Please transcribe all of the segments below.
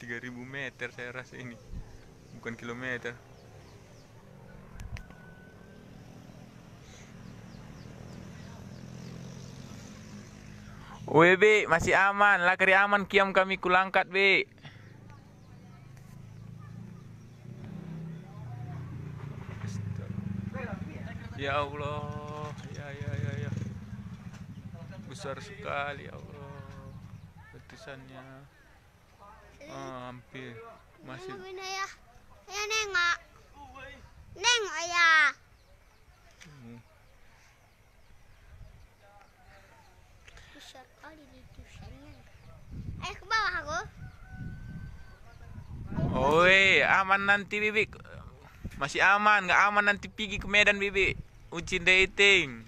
3000 meter saya rasa ini, bukan kilometer. Weh Be, masih aman, lah kari aman kiam kami kulangkat Be. Ya Allah, ya. Besar sekali ya Allah. Letusannya. Hampir masih. Ya nengok. Nengok ya. Besar kali letusannya. Ke bawah aku. Oi, aman nanti Bibi. Masih aman, nggak aman nanti pergi ke Medan Bibi. Uji dating.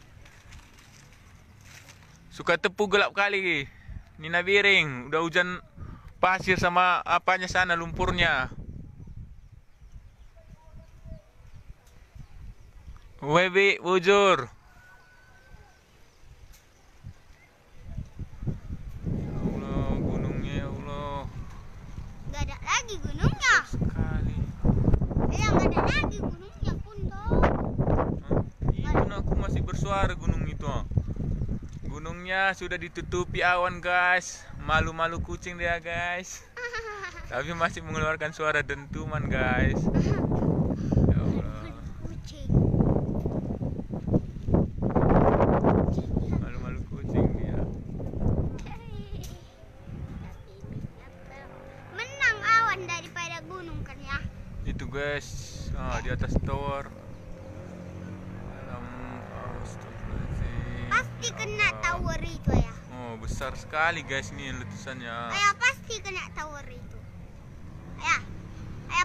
Suka tepu gelap kali. Nina Biring, udah hujan pasir sama apanya sana lumpurnya. Webi bujur. Ya Allah, gunungnya ya Allah. Gak ada lagi gunungnya. Sekali. Gak ada lagi gunungnya pun toh. Iya, aku masih bersuara gunung itu. Gunungnya sudah ditutupi awan guys. Malu-malu kucing dia guys. Tapi masih mengeluarkan suara dentuman guys. Ya Allah. Kucing. Malu-malu kucing dia. Menang awan daripada gunung kan ya. Itu guys, di atas tower. Pasti kena tower itu ya. Oh, besar sekali guys ini letusannya. Ayah pasti kena tower itu. Ayah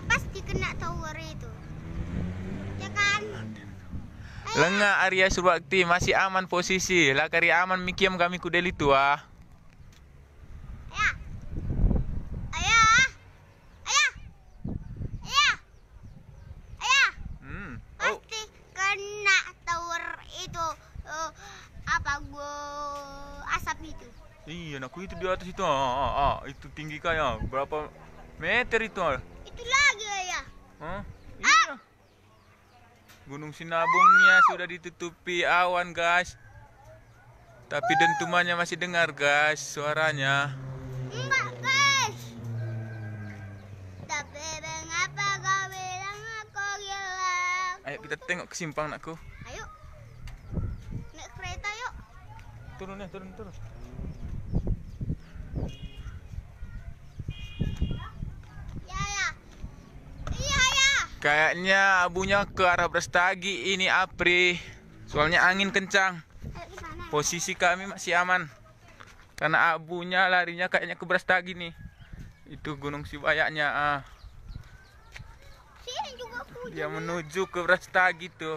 pasti kena tower itu. Ya kan? Lengah Arya Surbakti masih aman posisi. Lah kari aman mikiam kami kudeli tua. Ayah. Ayah. Ayah. Ayah. Ayah. Oh, Pasti kena tower itu. Asap itu. iya, aku itu di atas itu. Itu tinggi kayak berapa meter itu? Itu lagi ya. Iya. Gunung Sinabungnya sudah ditutupi awan guys. Tapi dentumannya masih dengar guys suaranya. Enggak guys. Tapi mengapa kau bilang aku hilang? Ayo kita tengok ke simpang nakku. Ayo. Naik kereta yuk. Turun. Ya. Iya ya. Kayaknya abunya ke arah Brastagi ini Apri. Soalnya angin kencang. Ayo ke sana. Posisi kami masih aman. Karena abunya larinya kayaknya ke Brastagi nih. Itu Gunung Sibayaknya. Sini juga hujan. Dia menuju ke Brastagi tuh.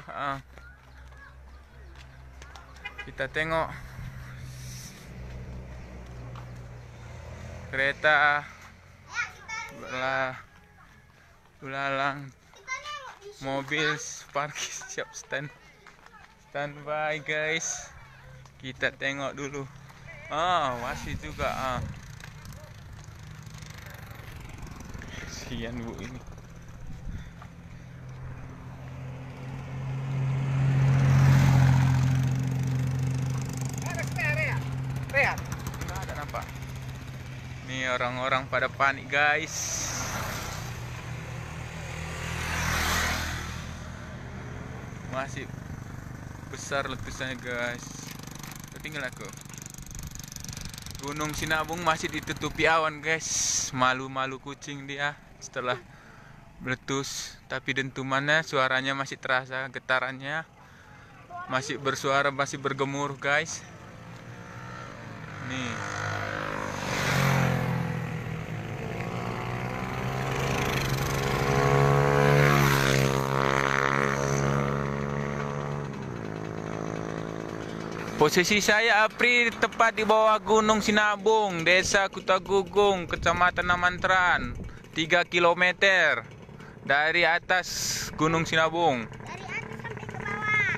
Kita tengok kereta belalang, mobil parkir siap standby guys. Kita tengok dulu. Masih juga. Kasihan bu ini. Nggak ada nampak. Nih orang-orang pada panik guys. Masih besar letusannya guys. Tinggal aku. Gunung Sinabung masih ditutupi awan guys. Malu-malu kucing dia setelah meletus. Tapi dentumannya suaranya masih terasa, getarannya masih bersuara, masih bergemuruh guys. Nih. Posisi saya Apri tepat di bawah Gunung Sinabung, Desa Kutagugung, Kecamatan Namantran, 3 km dari atas Gunung Sinabung. Dari atas sampai ke bawah.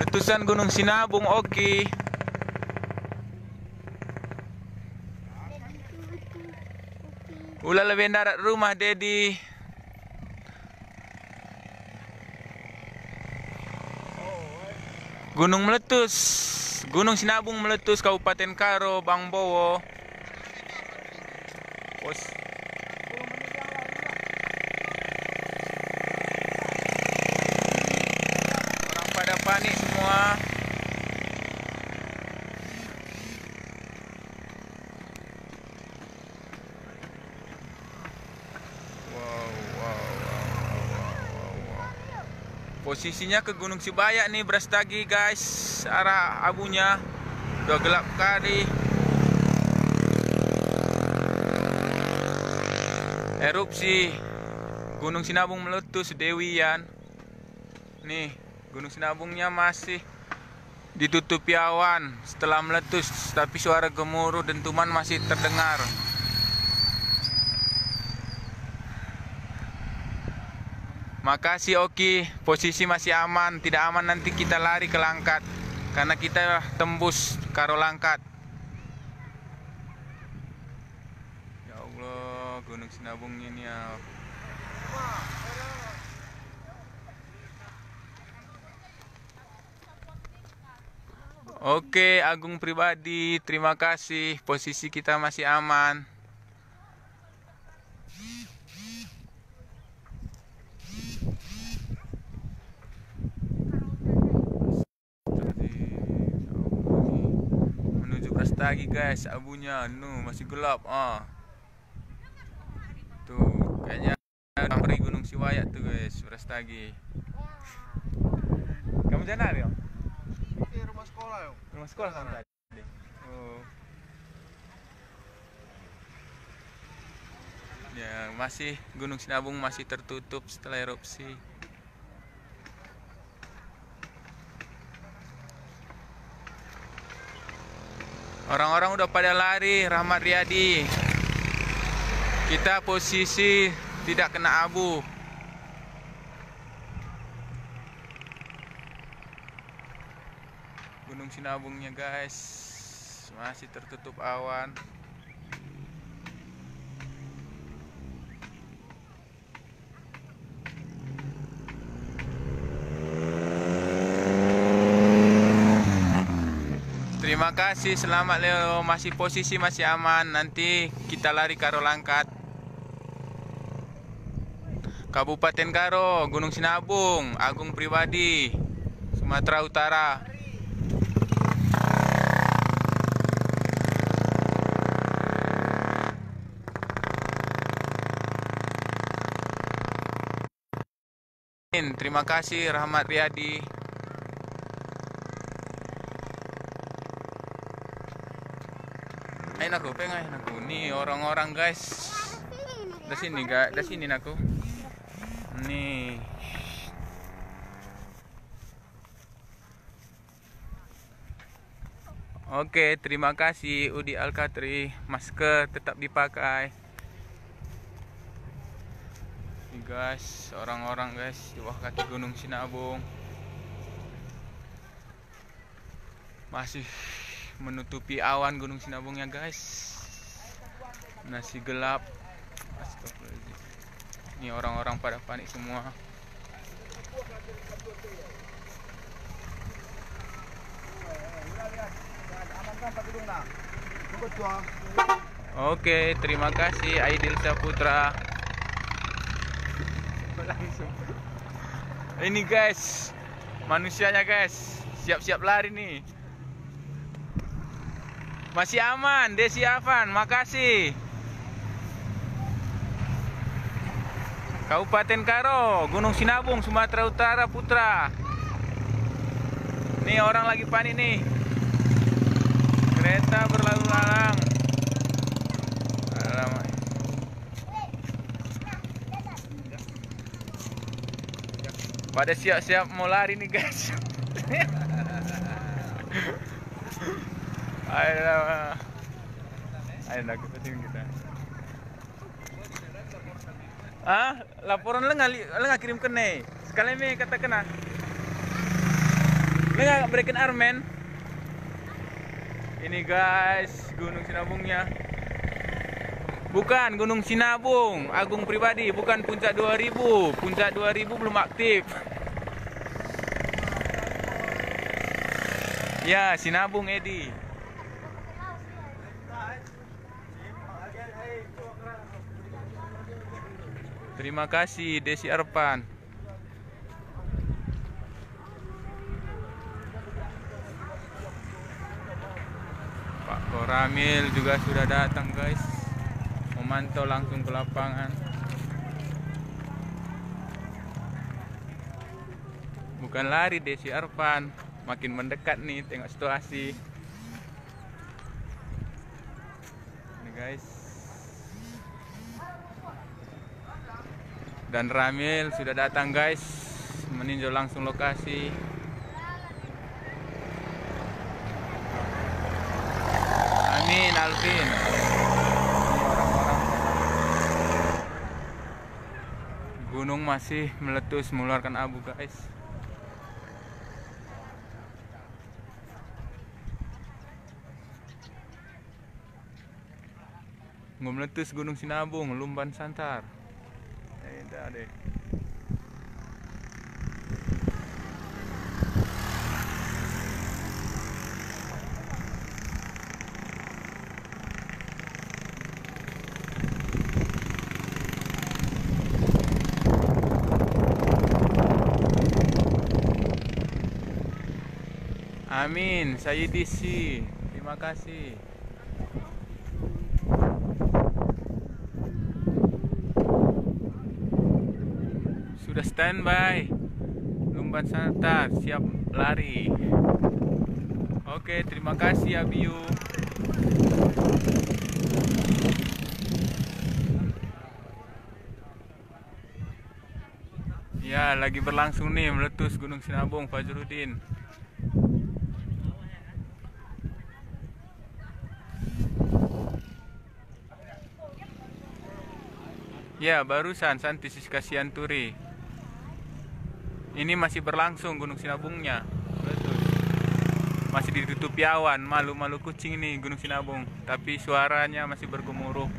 Letusan Gunung Sinabung, oke. Ulah lebih darat rumah Dedi. Gunung meletus. Gunung Sinabung meletus Kabupaten Karo, Bang Bowo. Orang pada panik semua. Posisinya ke Gunung Sibayak nih, Brastagi guys, arah abunya udah gelap kali. Erupsi Gunung Sinabung meletus Dewian. Nih Gunung Sinabungnya masih ditutupi awan setelah meletus, tapi suara gemuruh dentuman masih terdengar. Makasih Oki, posisi masih aman. Tidak aman nanti kita lari ke Langkat, karena kita tembus Karo Langkat. Ya Allah, Gunung Sinabung ini ya. Oke, Agung pribadi, terima kasih. Posisi kita masih aman. Brastagi guys, abunya masih gelap. Tuh kayaknya dari Gunung Sibayak tuh guys, Brastagi. Kamu jalan ya? Di rumah sekolah ya. Rumah sekolah kamu tadi. Oh. Ya, masih Gunung Sinabung masih tertutup setelah erupsi. Orang-orang udah pada lari, Rahmat Riyadi. Kita posisi tidak kena abu. Gunung Sinabungnya guys masih tertutup awan. Terima kasih, selamat Leo, masih posisi masih aman. Nanti kita lari Karo Langkat. Kabupaten Karo, Gunung Sinabung, Agung pribadi, Sumatera Utara. Terima kasih Rahmat Riyadi. Aku pengen aku nih orang-orang guys. Dari sini guys, dari sini aku. Nih. Oke, terima kasih Udi Alkatri. Masker tetap dipakai. Nih guys, orang-orang guys di bawah kaki Gunung Sinabung. Masih menutupi awan Gunung Sinabungnya guys, masih gelap. Astagfirullahaladzim. Ini orang-orang pada panik semua. Oke, terima kasih Aidil Saputra. Ini guys, manusianya guys, siap-siap lari nih. Masih aman, Desi Afan, makasih. Kabupaten Karo, Gunung Sinabung, Sumatera Utara, Putra. Nih orang lagi panik nih. Kereta berlalu lalang. Alamak. Pada siap-siap mau lari nih guys. Ayo nak kita. Laporan lenga kirim ke nih. Sekali me kata kena. Lenga berikan armen. Ini guys, Gunung Sinabungnya. Bukan Gunung Sinabung, Agung pribadi, bukan Puncak 2000. Puncak 2000 belum aktif. Ya, Sinabung Edi. Terima kasih Desi Arpan. Pak Koramil juga sudah datang guys, memantau langsung ke lapangan. Bukan lari Desi Arpan, makin mendekat nih, tengok situasi. Ini guys. Dan Ramil sudah datang guys, meninjau langsung lokasi. Amin Alvin. Ini orang-orang. Gunung masih meletus mengeluarkan abu guys. Meletus Gunung Sinabung, Lumban Santar. Dah deh. Amin, saya DC. Terima kasih. Sudah standby. Lumban Santar siap lari. Oke, terima kasih Abiu. Ya, lagi berlangsung nih meletus Gunung Sinabung, Fajrudin. Ya, barusan Santi Siska Sianturi. Ini masih berlangsung Gunung Sinabungnya. Meletus. Masih ditutupi awan, malu-malu kucing ini Gunung Sinabung. Tapi suaranya masih bergemuruh.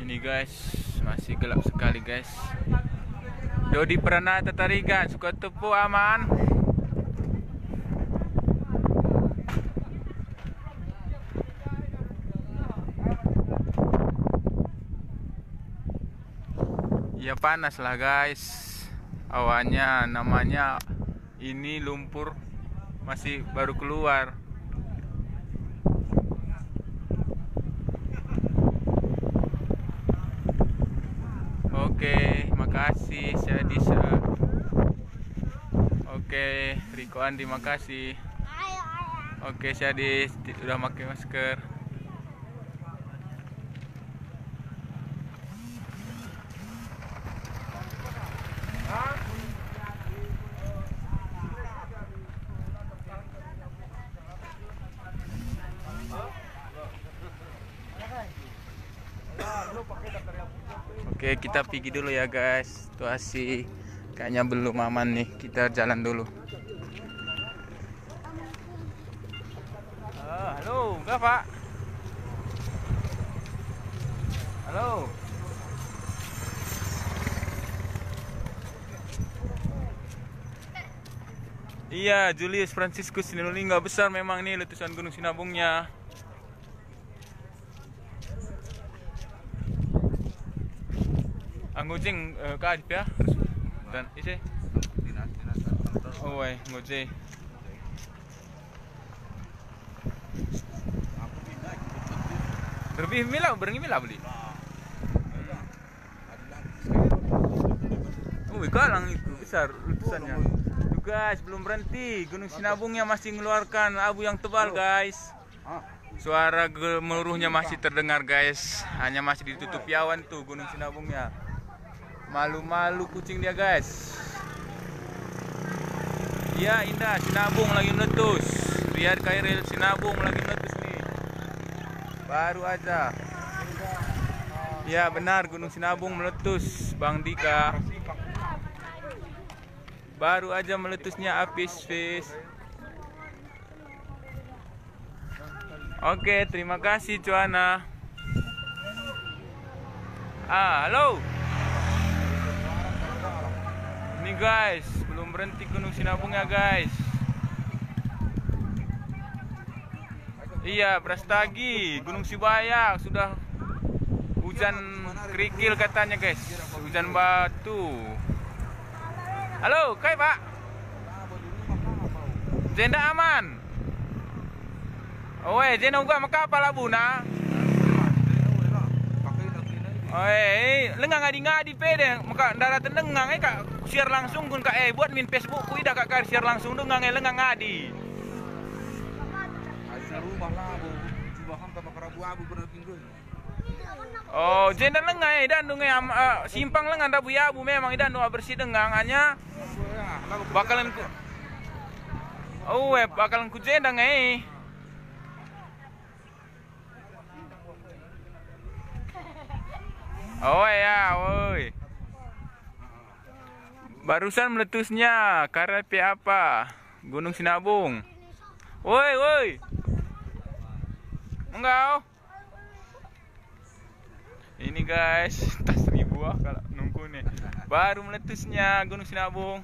Ini guys, masih gelap sekali guys. Dodi Pranata Tarigan, suka tepu aman. Ya panas lah guys. Awannya namanya ini lumpur masih baru keluar. Oke, makasih Syadisa. Oke, Riko Andi makasih. Oke, Syadis udah pakai masker. Oke, kita pergi dulu ya guys. Situasi kayaknya belum aman nih. Kita jalan dulu. Halo, enggak Pak? Halo. Iya, Julius Franciscus Sinulingga besar memang nih letusan Gunung Sinabungnya. Anggojeng kaadip ya dan isi oh ngojeng lebih milau berengi milau beli kalang itu besar letusannya Tuh guys, belum berhenti. Gunung Sinabungnya masih mengeluarkan abu yang tebal guys. Suara gemuruhnya masih terdengar guys. Hanya masih ditutupi awan tuh Gunung Sinabungnya. Malu-malu kucing dia guys. Ya indah, Sinabung lagi meletus. Lihat Khairil, Sinabung lagi meletus nih. Baru aja. Ya benar, Gunung Sinabung meletus Bang Dika. Baru aja meletusnya Apis Fish. Oke, terima kasih Cuana. Halo. Ini guys, belum berhenti Gunung Sinabungnya guys. Iya, Brastagi, Gunung Sibayak sudah hujan kerikil katanya guys, hujan batu. Halo, Kai Pak. Jenda aman. Oe, jenda uga makapal abuna. Oe, lengang ngadi pede, maka darat lengang kak share langsung kun kak buat min Facebook ku ida kak share langsung dengang lengang ngadi. Oh, jenda lengang dan dungai simpang lengang dabu yabu memang idan doa bersih dengang hanya bakalan ku. Oh, bakalan ku jenda ngai. Oh ya, woi. Barusan meletusnya KRP apa? Gunung Sinabung. Woi. Enggak. Ini guys, tas 1000 kalau nunggu nih. Baru meletusnya Gunung Sinabung.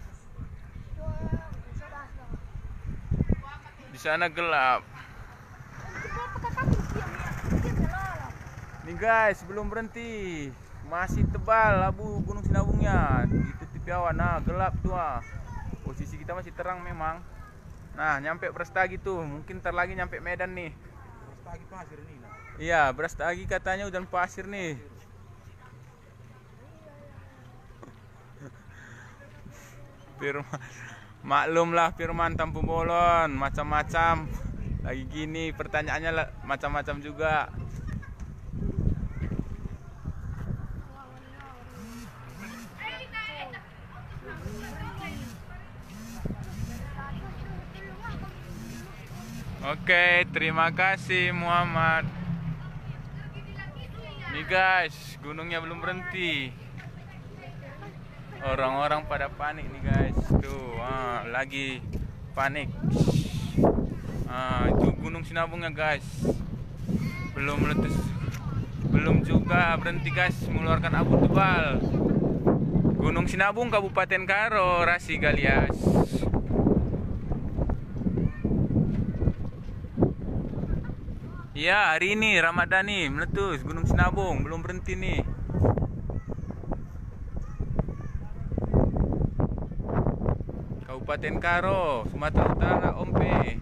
Di sana gelap. Nih guys, belum berhenti. Masih tebal abu Gunung Sinabungnya. Ditutupi awan. Nah, gelap tuh. Posisi kita masih terang memang. Nah, nyampe Brastagi tuh. Mungkin ntar lagi nyampe Medan nih. Brastagi pasir nih. Iya, Brastagi katanya hujan pasir nih. Firman, maklumlah Firman Tampu Bolon, macam-macam. Lagi gini pertanyaannya macam-macam juga. Oke, terima kasih Muhammad. Nih guys, gunungnya belum berhenti. Orang-orang pada panik nih guys. Tuh, lagi panik. Itu Gunung Sinabungnya guys. Belum meletus. Belum juga berhenti guys mengeluarkan abu tebal. Gunung Sinabung Kabupaten Karo, Rasi Galias. Ya, hari ini Ramadhani meletus Gunung Sinabung, belum berhenti nih. Kabupaten Karo, Sumatera Utara, Ompe.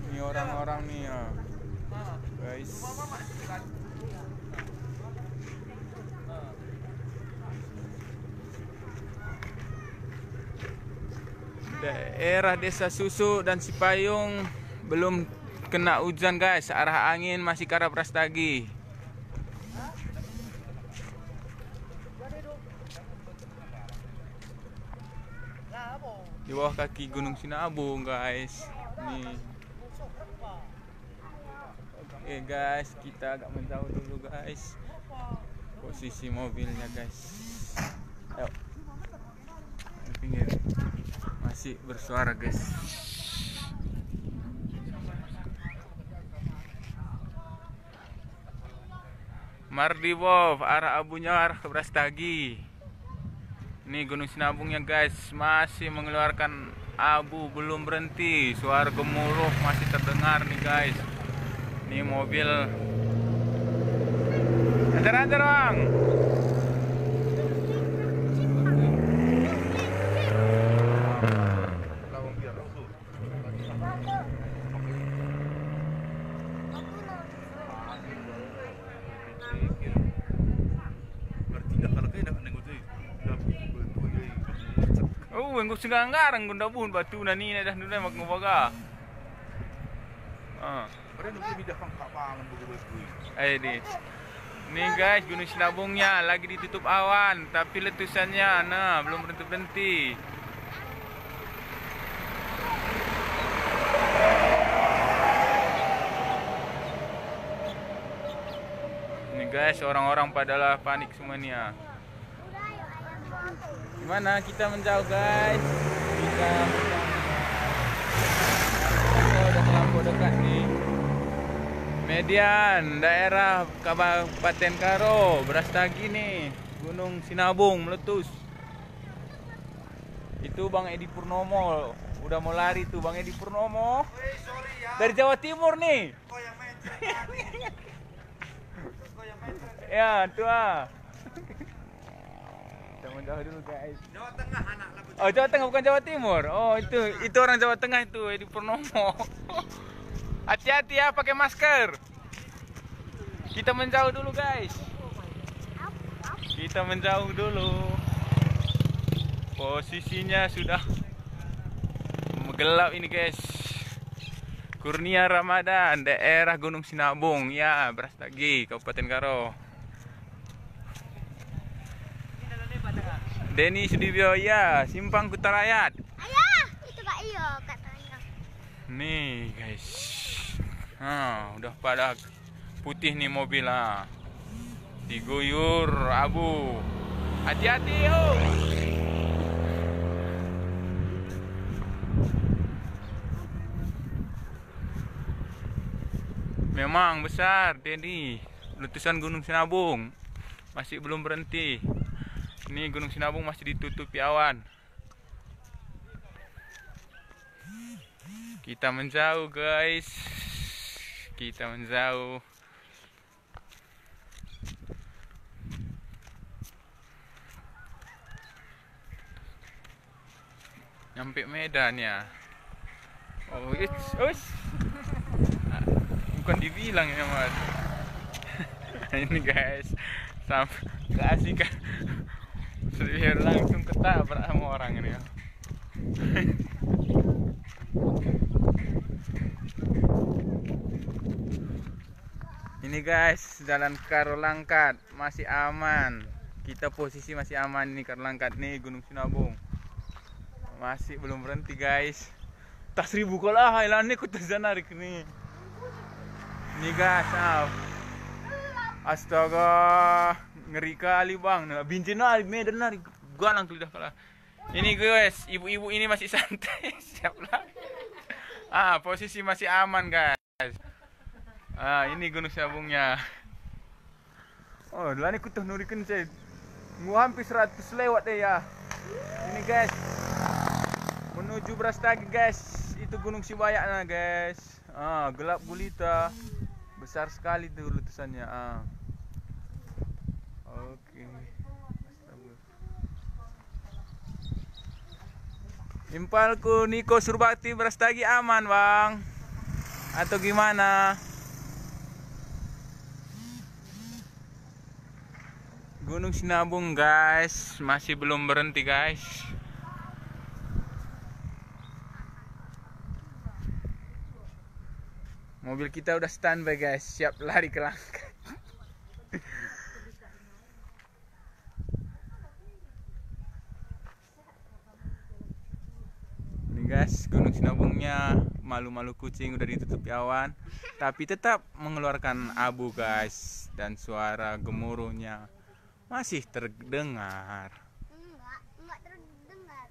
Ini orang-orang nih ya, guys. Daerah Desa Susu dan Cipayung belum kena hujan guys. Arah angin masih ke arah Brastagi. Di bawah kaki Gunung Sinabung guys. Nih. Oke guys, kita agak menjauh dulu guys. Posisi mobilnya guys. Ayo. Pinggir. Masih bersuara guys. Mardibov, arah abunya arah ke Brastagi. Ini Gunung Sinabungnya guys, masih mengeluarkan abu, belum berhenti. Suara gemuruh masih terdengar nih guys. Ini mobil. Antar bang. yang gue senggang-garang gunda bun batu nani dah nuna mak ngobaga. Pada nunggu di depan kapangan begitu. Di. Nih guys, Gunung Sinabungnya lagi ditutup awan, tapi letusannya nah belum berhenti-berhenti. Nih guys, orang-orang padalah panik semuanya. Gimana kita menjauh guys? Kita udah terlampau dekat nih. Median daerah Kabupaten Karo, Brastagi nih, Gunung Sinabung meletus. Itu Bang Edi Purnomo, udah mau lari tuh Bang Edi Purnomo. Dari Jawa Timur nih. Ya, tuh Kita menjauh dulu guys. Jawa Tengah anak lagu. Oh, Jawa Tengah bukan Jawa Timur. Oh, itu orang Jawa Tengah itu, Edi Purnomo. Hati-hati ya, pakai masker. Kita menjauh dulu guys. Kita menjauh dulu. Posisinya sudah gelap ini guys. Kurnia Ramadan, daerah Gunung Sinabung, ya, Brastagi, Kabupaten Karo. Denny Sudibyo, ya, Simpang Kutarayat. Ayah, itu Kak Iyo katanya. Nih guys. Udah pada putih nih mobil lah. Diguyur abu. Hati-hati yuk. Memang besar Dedi. Letusan Gunung Sinabung masih belum berhenti. Ini Gunung Sinabung masih ditutupi awan. Kita menjauh guys. Kita menjauh. Nyampe Medan ya. Oh, bukan dibilang ya mas. Ini guys, sampai keasikan. Biar langsung ketabrak sama orang ini ya. Ini guys, jalan Karo Langkat masih aman. Kita posisi masih aman nih, Karo Langkat nih, Gunung Sinabung. Masih belum berhenti guys. Tas ribu kalah, ilan nih kutu zanarik nih. Nih guys, astaga, ngeri kali bang. Nah, bincin lah, Medan lah, galang lidah kalah. Ini guys, ibu-ibu ini masih santai, siap lah. Posisi masih aman guys. Ini Gunung Sinabungnya. Oh, lah ni kutuh nurikan saya. Hampir 100 lewat deh ya. Ini guys. Menuju Brastagi guys. Itu Gunung Sibayaknya guys. Gelap gulita. Besar sekali tuh letusannya. Oke. Impalku Niko Surbakti Brastagi aman, Bang. Atau gimana? Gunung Sinabung guys, masih belum berhenti guys. Mobil kita udah standby guys, siap lari ke Langkat. Ini guys, Gunung Sinabungnya malu-malu kucing udah ditutupi awan, tapi tetap mengeluarkan abu guys, dan suara gemuruhnya masih terdengar. Enggak terdengar.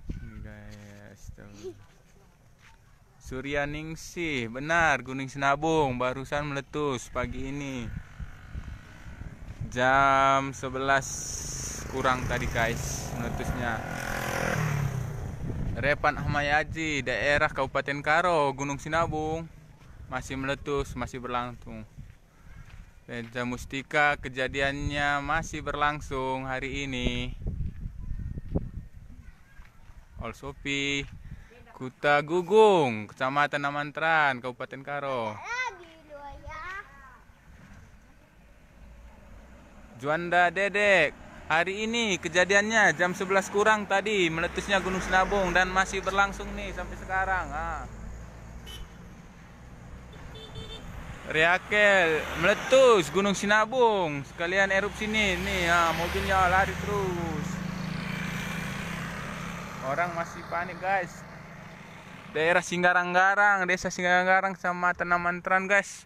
Ini guys, tuh. Surya Ningsih, benar Gunung Sinabung barusan meletus pagi ini. Jam 11 kurang tadi guys meletusnya. Repan Ahmayaji, daerah Kabupaten Karo, Gunung Sinabung masih meletus, masih berlangsung. Reja Mustika, kejadiannya masih berlangsung hari ini. All Sopi, Kuta Gugung, Kecamatan Amantran, Kabupaten Karo. Lagi dua ya. Juanda Dedek, Hari ini kejadiannya jam 11 kurang tadi meletusnya Gunung Sinabung dan masih berlangsung nih sampai sekarang. Reakel meletus Gunung Sinabung, sekalian erupsi nih, mobilnya lari terus. Orang masih panik guys. Daerah Singgarang-Garang, desa Singgarang-Garang sama Tanaman guys.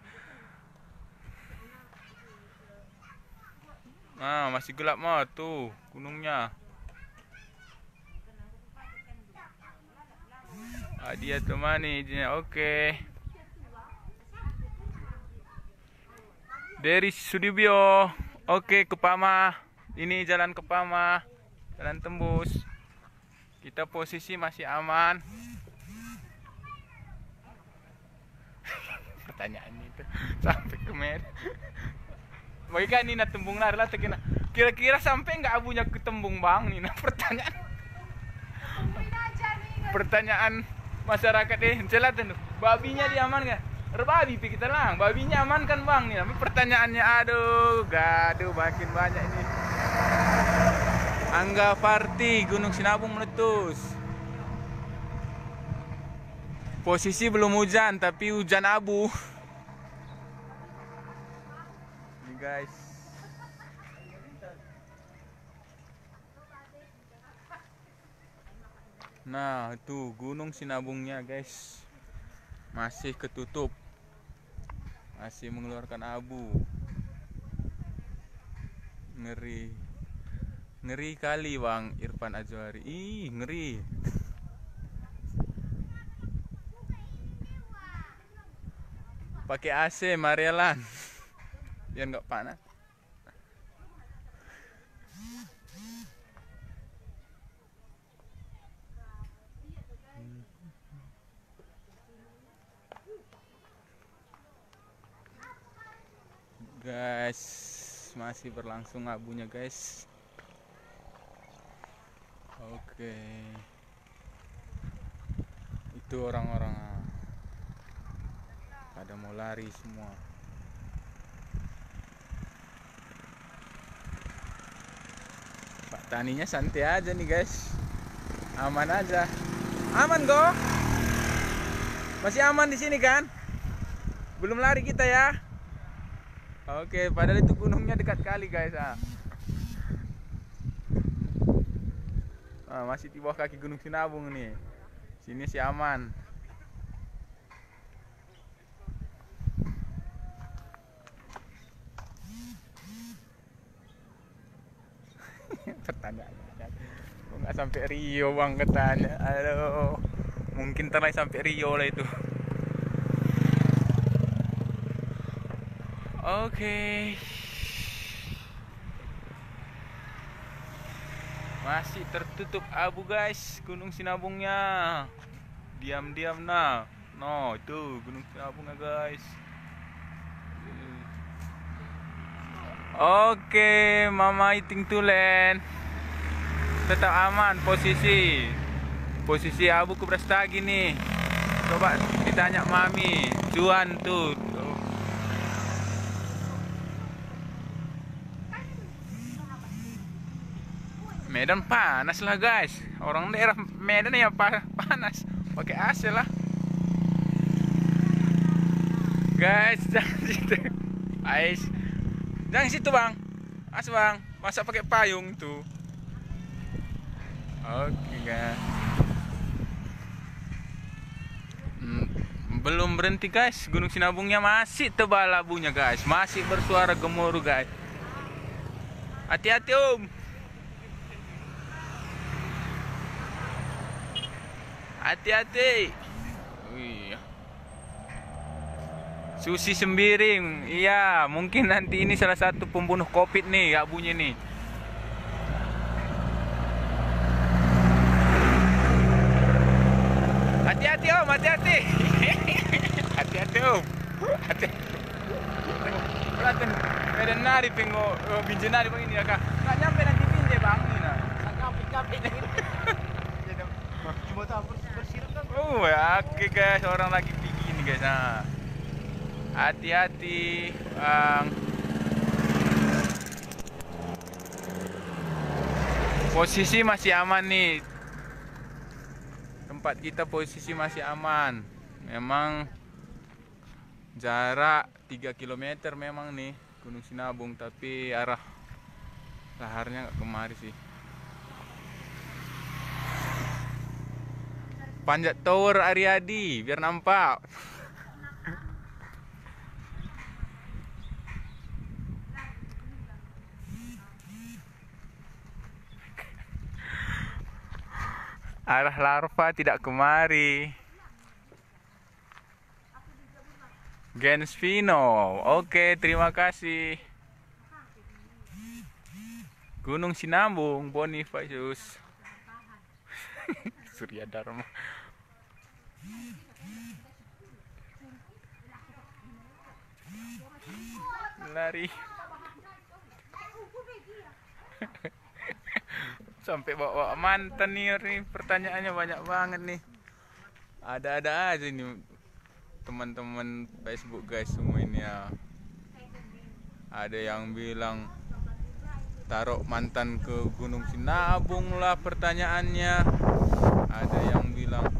Masih gelap mah tuh gunungnya. Dia temani, oke. Dari Sudibyo, oke ke Pama. Ini jalan ke Pama, jalan tembus. Kita posisi masih aman. Pertanyaan itu sampai ke Medan. Bagaimana ini na tembung na rela tekina. Kira-kira sampai nggak abunya ke tembung bang nih? Pertanyaan. Pertanyaan masyarakat celat tuh. Babinya diaman nggak? Babi kita lang, babinya aman kan bang nih? Tapi pertanyaannya gaduh makin banyak ini. Angga Farti, Gunung Sinabung meletus. Posisi belum hujan tapi hujan abu. Ini guys. Nah, itu Gunung Sinabungnya guys. Masih ketutup. Masih mengeluarkan abu. Ngeri. Ngeri kali Bang Irfan Azwari. Ih, ngeri. Pakai AC Marielan. Biar nggak panas. Guys, masih berlangsung abunya guys. Oke. Itu orang-orang pada mau lari semua. Pak Taninya santai aja nih guys. Aman aja. Aman kok. Masih aman di sini kan? Belum lari kita ya. Oke, padahal itu gunungnya dekat kali guys. Masih di bawah kaki Gunung Sinabung nih. Sini sih aman. Pertanyaannya kok nggak sampai Rio bang katanya. Aduh, mungkin terlai sampai Rio lah itu. Oke. Masih tertutup abu guys Gunung Sinabungnya. Diam-diam nah. No, itu Gunung Sinabungnya guys. Oke, Mama Iting Tulen. Tetap aman posisi. Posisi abu ke Brastagi nih. Coba ditanya Mami. Juan tuh. Medan panas lah guys. Orang daerah Medan ya panas. Pakai AC lah. Guys, jangan situ. Ais. Jangan situ bang. As bang. Masa pakai payung tuh. Oke guys. Belum berhenti guys. Gunung Sinabungnya masih tebal abunya guys. Masih bersuara gemuruh guys. Hati-hati om. Hati-hati. Wih. Susi Sembiring. Iya, mungkin nanti ini salah satu pembunuh Covid nih, abunya nih. Hati-hati om, hati-hati. Hati-hati om. Hati-hati. Perhatian, medan nari pengo binje nari bang ini ya kak. Nggak nyampe nanti binje bang ini nah. Kapi-kapi cuma tahu bersirap kan. Oke guys, orang lagi tinggi nih guys. Nah, hati-hati bang. Posisi masih aman nih. Tempat kita posisi masih aman. Memang jarak 3 km memang nih Gunung Sinabung, tapi arah laharnya nggak kemari sih. Panjat tower Aryadi biar nampak. Arah larva tidak kemari. Gensvino. Oke, terima kasih. Gunung Sinabung, Bonifacius. Surya Dharma. Lari. Sampai bawa mantan nih, pertanyaannya banyak banget nih. Ada-ada aja nih teman-teman Facebook guys semua ini ya. Ada yang bilang taruh mantan ke Gunung Sinabung lah pertanyaannya. Ada yang bilang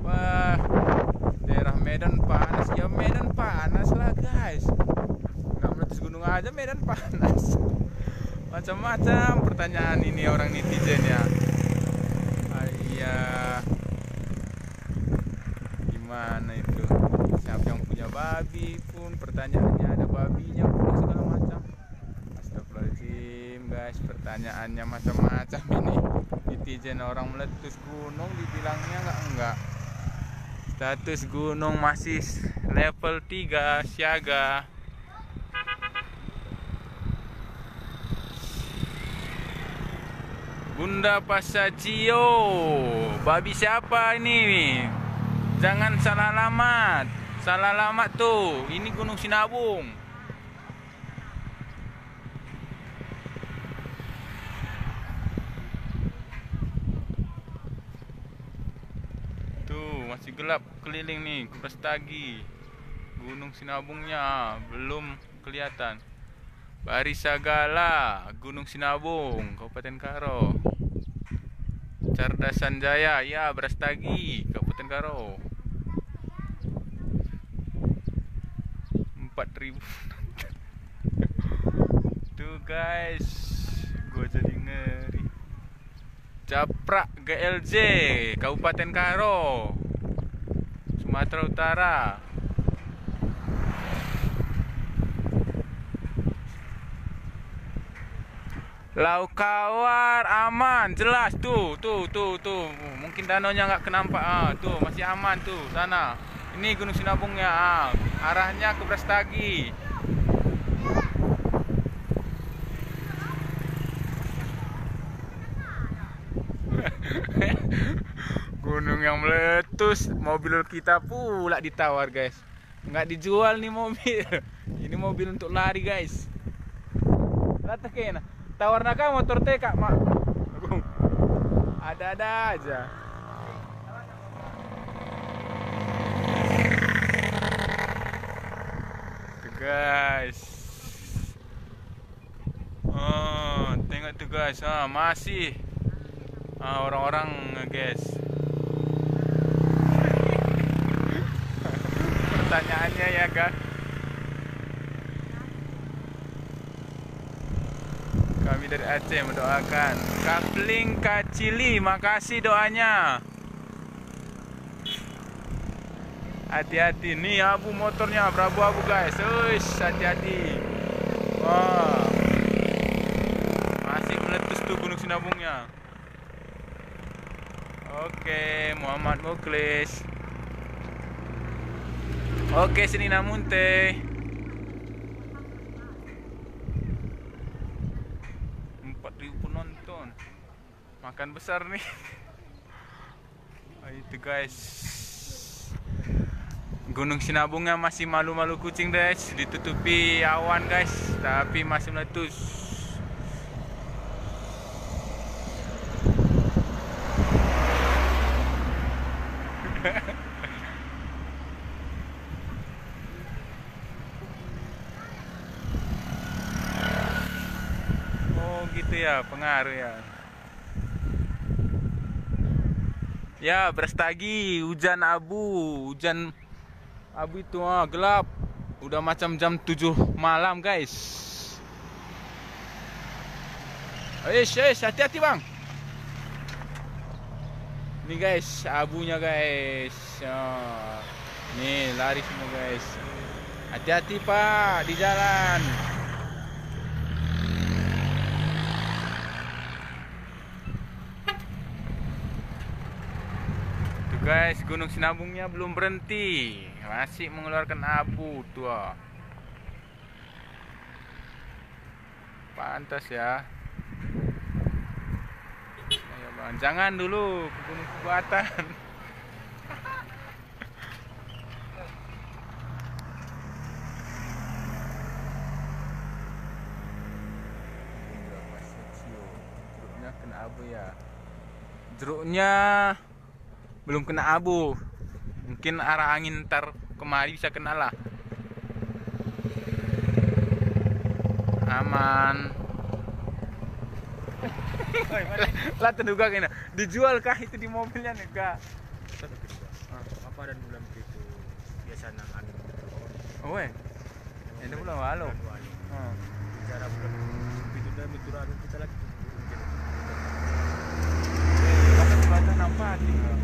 wah daerah Medan panas. Ya Medan panas lah guys, nggak meletus gunung aja Medan panas. Macam-macam pertanyaan ini orang netizen ya. Ayah, gimana itu? Siapa yang punya babi pun pertanyaannya ada babinya pun segala macam. Astagfirullahaladzim guys, pertanyaannya macam-macam ini. Netizen orang meletus gunung dibilangnya enggak. Status gunung masih level 3 siaga. Bunda Pasajio, babi siapa ini? Jangan salah alamat. Salah alamat tuh. Ini Gunung Sinabung. Tuh, masih gelap keliling nih, Brastagi. Gunung Sinabungnya belum kelihatan. Barisagala, Gunung Sinabung, Kabupaten Karo. Cerdasan Jaya, ya Brastagi, Kabupaten Karo. 4.000. Tuh guys, gue jadi ngeri. Japrak GLJ, Kabupaten Karo, Sumatera Utara. Laukawar aman, jelas tuh. Mungkin danaunya nggak kenampak. Tuh masih aman tuh sana. Ini Gunung Sinabungnya. Arahnya ke Brastagi. Gunung yang meletus, mobil kita pula ditawar guys. Nggak dijual nih mobil. Ini mobil untuk lari guys. Rata kena. Tawar naka motor TK mak. Ada-ada aja. Tuh guys. Oh, tengok tuh guys. Masih orang-orang guys. Pertanyaannya ya kan. Kami dari Aceh mendoakan Kapling Kacili, makasih doanya. Hati-hati nih abu motornya, berabu-abu guys. Hati-hati. Wah, masih meletus tuh Gunung Sinabungnya. Oke, Muhammad Muklis. Oke, sini Namunte. 4.000 penonton. Makan besar nih. Itu guys. Gunung Sinabungnya masih malu-malu kucing guys, ditutupi awan guys, tapi masih meletus. Oh gitu ya, pengaruh ya. Ya, Brastagi, hujan hujan abu itu gelap. Udah macam jam 7 malam, guys. Hati-hati, Bang. Nih, guys, abunya, guys. Nih, lari semua, guys. Hati-hati, Pak, di jalan. Guys, Gunung Sinabungnya belum berhenti, masih mengeluarkan abu tuh. Pantas ya. Ayo Bang, jangan dulu ke Gunung Buatan. Jeruknya kena abu ya. Jeruknya belum kena abu, mungkin arah angin ntar kemari bisa kena lah. Aman. Lah terduga kena dijual kah itu di mobilnya nih kak? Apa dan bulan itu biasa nang angin. Oh ini bulan walau. Cara bulan itu dan mituran kita lagi. Baca nampak tinggal.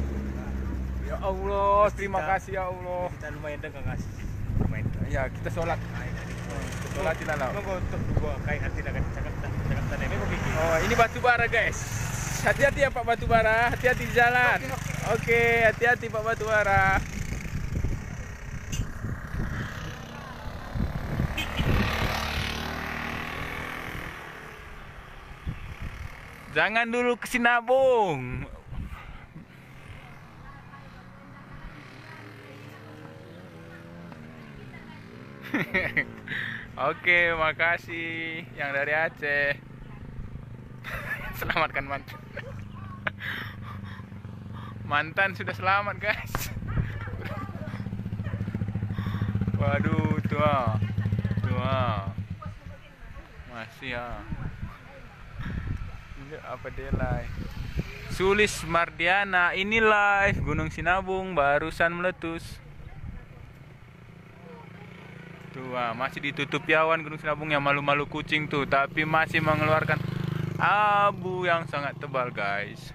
Ya Allah, terima kasih ya Allah. Kita lumayan dekat kasih. Lumayan. Ya kita sholat. Sholat di lalau. Monggo untuk dua kain hati nak cakap tadi memang bikin. Oh ini batu bara guys. Hati-hati ya Pak batu bara. Hati-hati di jalan. Oke, hati-hati Pak batu bara. Jangan dulu ke Sinabung. Oke, makasih yang dari Aceh. Selamatkan mantan. Mantan sudah selamat, guys. Waduh, tua. Masih ya. Ini apa dia live? Sulis Mardiana, ini live Gunung Sinabung barusan meletus. Tuh, masih ditutupi awan Gunung Sinabung yang malu-malu kucing tuh, tapi masih mengeluarkan abu yang sangat tebal, guys.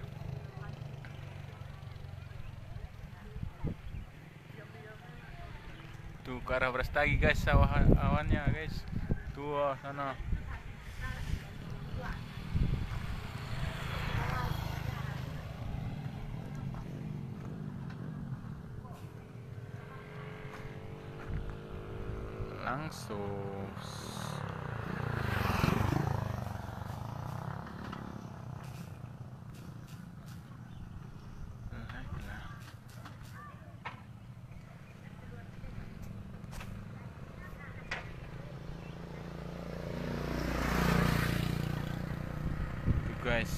Tuh ke arah Brastagi, guys, sawah awannya, guys. Tuh sana. Langsung guys,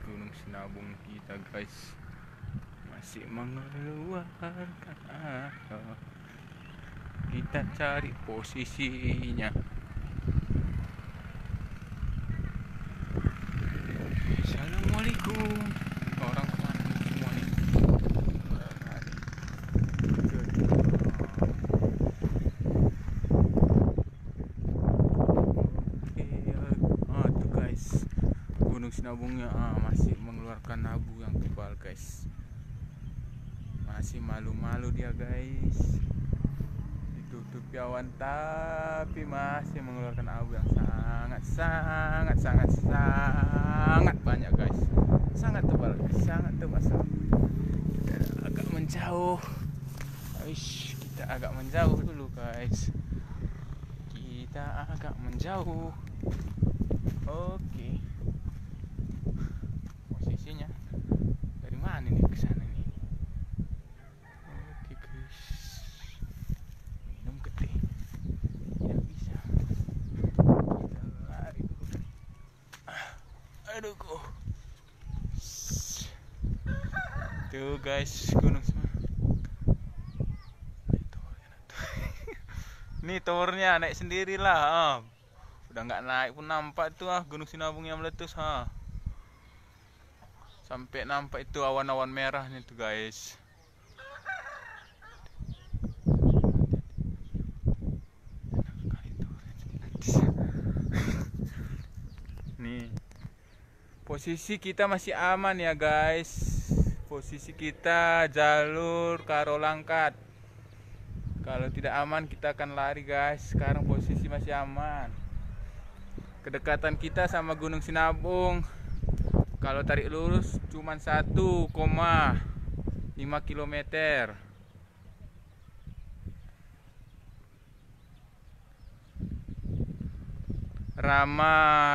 Gunung Sinabung kita, guys, masih mengeluarkan asap. Kita cari posisinya. Assalamualaikum. Orang kemana semua nih? Tuh guys, Gunung Sinabungnya masih mengeluarkan abu yang tebal, guys. Masih malu-malu dia, guys. Ditutupi awan tapi masih mengeluarkan abu yang sangat banyak, guys. Sangat tebal, Kita agak menjauh. Kita agak menjauh dulu, guys. Kita agak menjauh. Oke. Posisinya dari mana nih ke sana nih? Oke, guys. Minum gede. Tidak bisa. Kita lari dulu. Aduh kok. Tuh guys, gunung semua. Nih towernya naik sendirilah. Udah nggak naik pun nampak tuh Gunung Sinabung yang meletus. Sampai nampak itu awan-awan merahnya tuh guys. Nih, posisi kita masih aman ya guys. Posisi kita jalur Karo Langkat. Kalau tidak aman kita akan lari guys. Sekarang posisi masih aman. Kedekatan kita sama Gunung Sinabung, kalau tarik lurus cuma 1,5 km.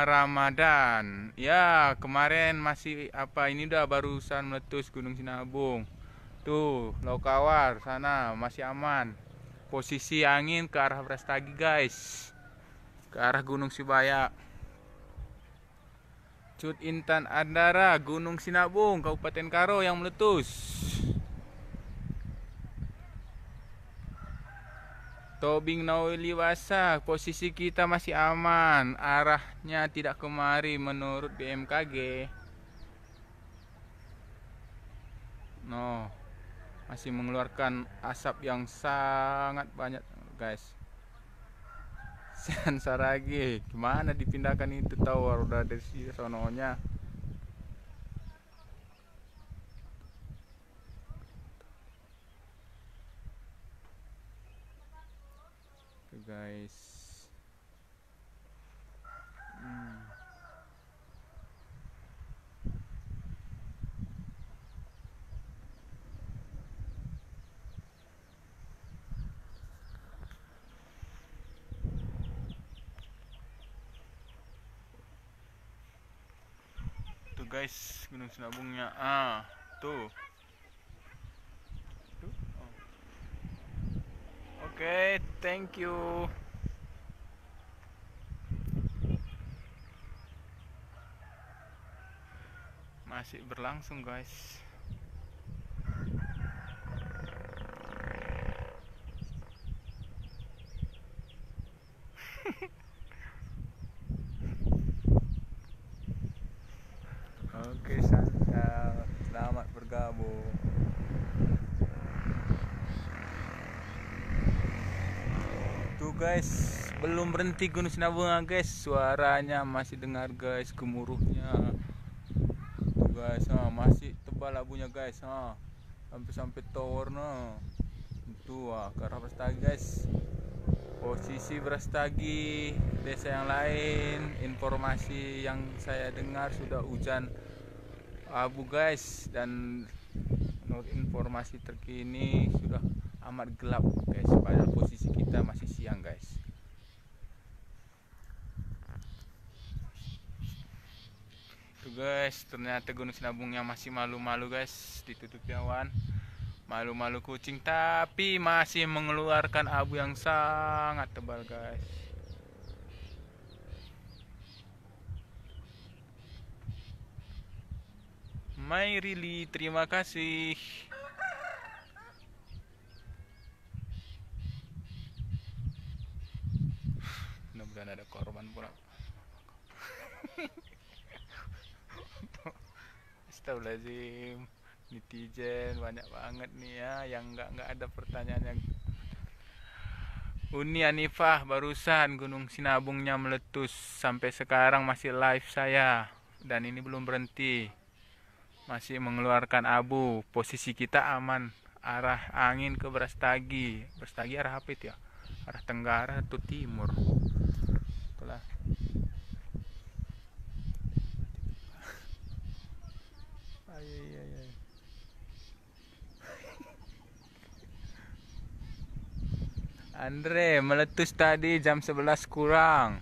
Ramadan. Ya, kemarin masih ini udah barusan meletus Gunung Sinabung. Tuh, Lokawar sana masih aman. Posisi angin ke arah Brastagi guys. Ke arah Gunung Sibaya. Cut Intan Andara, Gunung Sinabung, Kabupaten Karo yang meletus. Tobing Nauliwasa, posisi kita masih aman. Arahnya tidak kemari menurut BMKG. No, masih mengeluarkan asap yang sangat banyak guys. Saragi, gimana dipindahkan itu tower udah dari sononya. Tuh guys. Guys, Gunung Sinabungnya. Tuh. Oke, thank you. Masih berlangsung, guys. Oke, selamat bergabung. Tuh guys, belum berhenti Gunung Sinabung guys. Suaranya masih dengar guys, gemuruhnya. Tuh guys, masih tebal labunya guys. Sampai tower Tuh, ke arah Brastagi guys. Posisi Brastagi, desa yang lain, informasi yang saya dengar sudah hujan abu guys, dan menurut informasi terkini sudah amat gelap guys, padahal posisi kita masih siang guys. Tuh guys, ternyata Gunung Sinabungnya masih malu-malu guys, ditutupi awan. Malu-malu kucing, tapi masih mengeluarkan abu yang sangat tebal guys. My really, terima kasih. Mudah-mudahan ada korban pula. Astagfirullahaladzim. Netizen banyak banget nih ya yang nggak ada pertanyaan yang. Uni Anifah, barusan Gunung Sinabungnya meletus, sampai sekarang masih live saya dan ini belum berhenti, masih mengeluarkan abu. Posisi kita aman, arah angin ke Brastagi. Brastagi arah apa itu ya? Arah tenggara atau timur? Itulah. Andre, meletus tadi jam 11 kurang.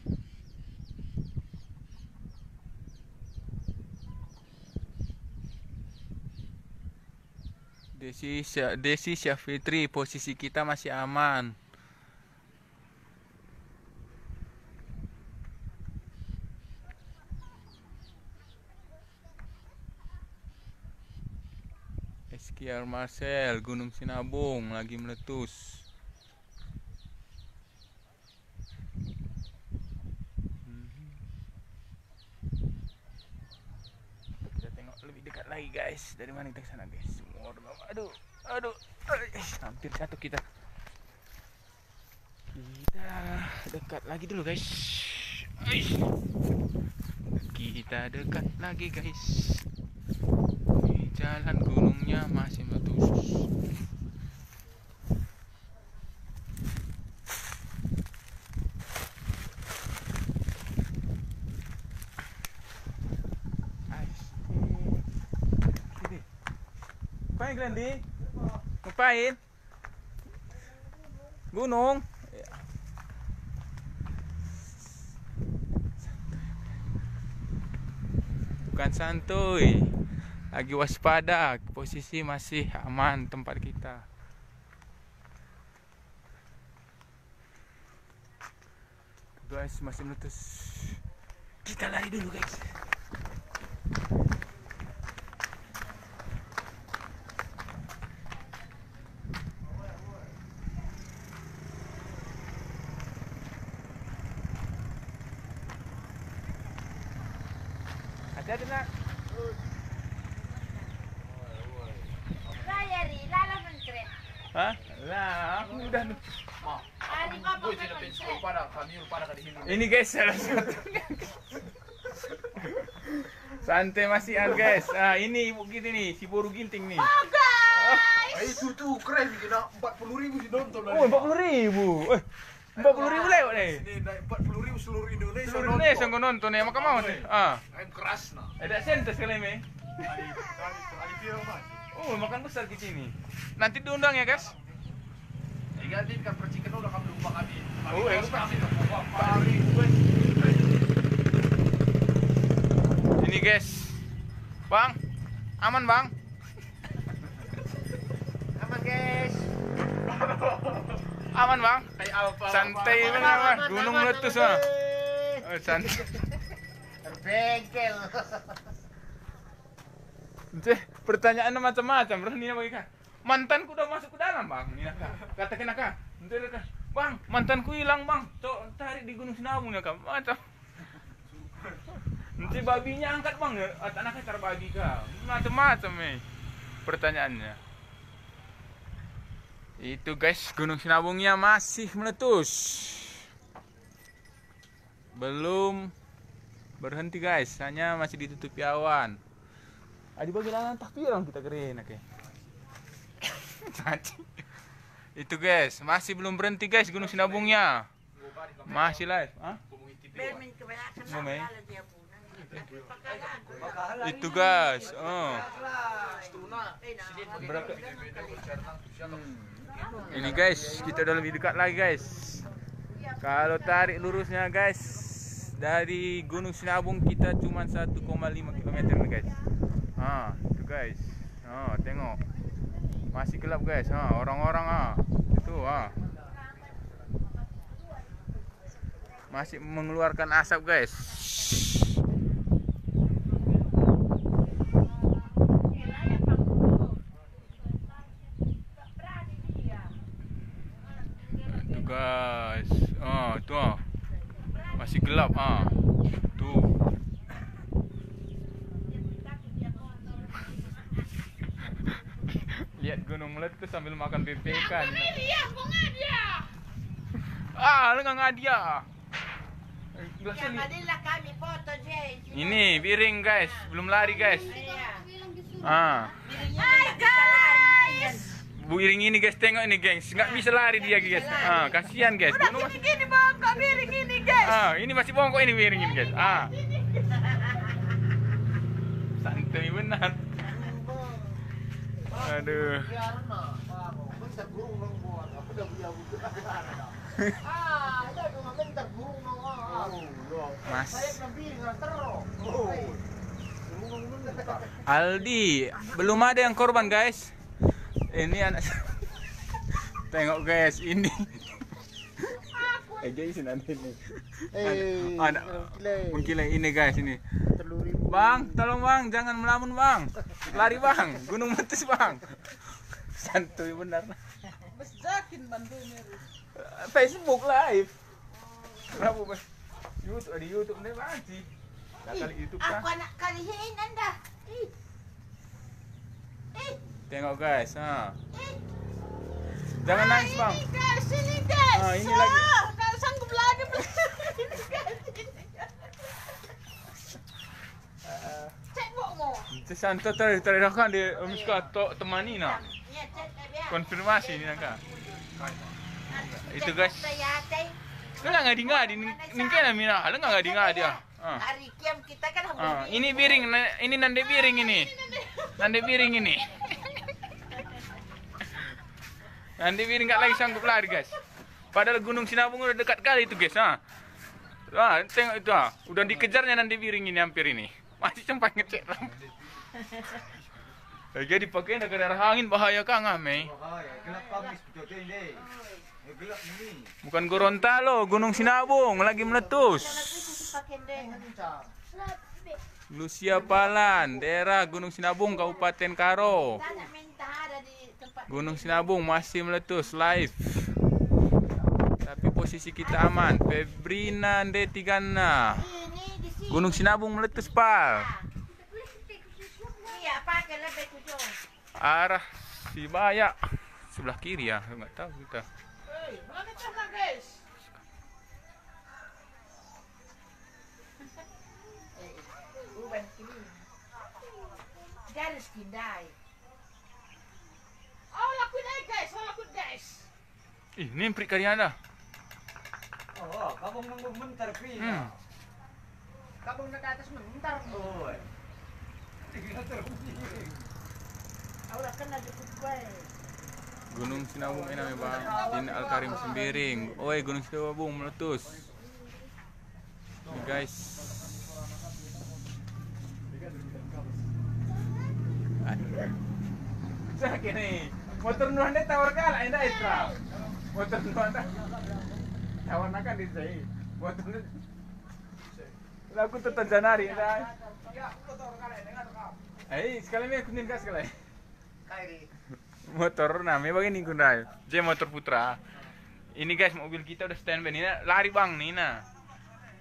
Desi Syafitri, posisi kita masih aman. Eskiar Marcel, Gunung Sinabung lagi meletus. Kita tengok lebih dekat. dekat lagi guys. Dari mana kita ke sana guys? Aduh, hampir jatuh kita. Kita dekat lagi dulu guys. Kita dekat lagi guys. Jalan gunungnya masih meletus. Ngapain Glandi? Ngapain? Gunung? Bukan santuy. Lagi waspada. Posisi masih aman tempat kita. Guys, masih meletus. Kita lari dulu guys. Hati-hati nak. Raya ri, lala menteri. Hah? Lah, aku udah. Ari papa menteri. Ini guys salah satu. Santai masih guys. Ini ibu kita nih, si Boru Ginting nih. Oh guys. Itu tuh keren kena 40.000 sih nonton. Oh, 40.000. 40.000 lewat nih. Ini naik 40.000 seluruh Indonesia. Seluruh Indonesia nggak nonton ya, maka mau nih. Ayam keras nah. Ada sentes kali ini. Ali Pio mas. Oh, makan besar di sini. Nanti diundang ya guys. Ganti kan percikan udah kamu lupa kami. Oh, yang pasti hari ini guys. Bang, aman bang? Aman guys. Aman bang? kayak apa? Santai banget bang. Gunung meletus bang. Oh, santai. Terbengkel. Pertanyaannya macam-macam. Bro, Nina bagi kan. Mantanku udah masuk ke dalam bang. Nina kak. Katakan kak. Bang, mantanku hilang bang. Cok, tarik di Gunung Sinabung ya kak. Macam. Nanti babinya angkat bang. Anaknya terbagi kak. Macam-macam pertanyaannya. Itu guys, Gunung Sinabungnya masih meletus. Belum berhenti guys, hanya masih ditutupi awan. Adi bagi lalan tak pirang kita keren oke. Itu guys, masih belum berhenti guys Gunung Sinabungnya. Masih live, Itu guys, Ini guys, kita udah lebih dekat lagi guys. Kalau tarik lurusnya guys, dari Gunung Sinabung kita cuma 1,5 km guys. Itu guys. Tengok. Masih gelap guys. Orang-orang itu masih mengeluarkan asap guys. Itu guys. Itu masih gelap tuh. Lihat gunung meletus sambil makan BPK nih. Lengang ngadia. Ini piring guys, belum lari guys. Bu Iring ini guys, tengok ini gengs, nggak bisa lari dia guys. Kasihan guys. Udah gini bongkok piring ini guys. Ini masih bongkok ini piring ini guys. Santai benar. Aduh. Mas Aldi, belum ada yang korban guys. Ini anak. Tengok guys, ini. Guys, nanti ini. Anak mengkilai ini guys ini. Bang, tolong bang, jangan melamun bang. Lari bang, gunung meletus bang. Santuy benar. Facebook live. Kenapa bang? YouTube di YouTube nih masih. Kali YouTube kan. Aku anak kalihin anda. Tengok guys, Jangan nangis, Bang. Sini guys. Ini lagi. Kalau sanggup lagi. Cek mo. Santo terdakan di Miska temani na. Konfirmasi ni nangka. Itu guys. Lu nggak ngadi ningke na mina. Lu nggak ngadi dia. Hari kiam kita kan Ini piring, ini nande piring ini. Nande piring ini. Nande piring nggak lagi sanggup lari guys. Padahal Gunung Sinabung udah dekat kali itu guys. Tengok itu udah dikejarnya nande piring ini hampir ini. Masih sempat ngecek ram. Jadi pakai nak kena angin bahaya kang ame. Gelap habis betul ini. Gelap ini. Bukan Gorontalo, Gunung Sinabung lagi meletus. Lucia Palan, daerah Gunung Sinabung, Kabupaten Karo. Gunung Sinabung masih meletus live. Tapi posisi kita aman. Febrina Detigana. Gunung Sinabung meletus, Pal. Arah Sibaya sebelah kiri ya, nggak tahu kita. Garis kindai. Oh, lakuin guys. Ini prik kalian dah. Oh, kabung nunggu mentar pi. Kabung nak atas mentar. Oh. Aura kena jemput gue. Gunung Sinabung ini namanya Bang. Din Al-Karim Sembiring. Oi, Gunung Sinabung meletus. Nih guys. Sakit nih. Motor nuan deh tawar kalah indah itu. Motor nuan dah. Tawar nakan di sini. Motor nu. Laku tu Tanzanari indah. Sekali ni kunin kas sekali. Motor namanya begini Kundai. J motor Putra. Ini guys mobil kita udah standby nih. Lari bang nih nah.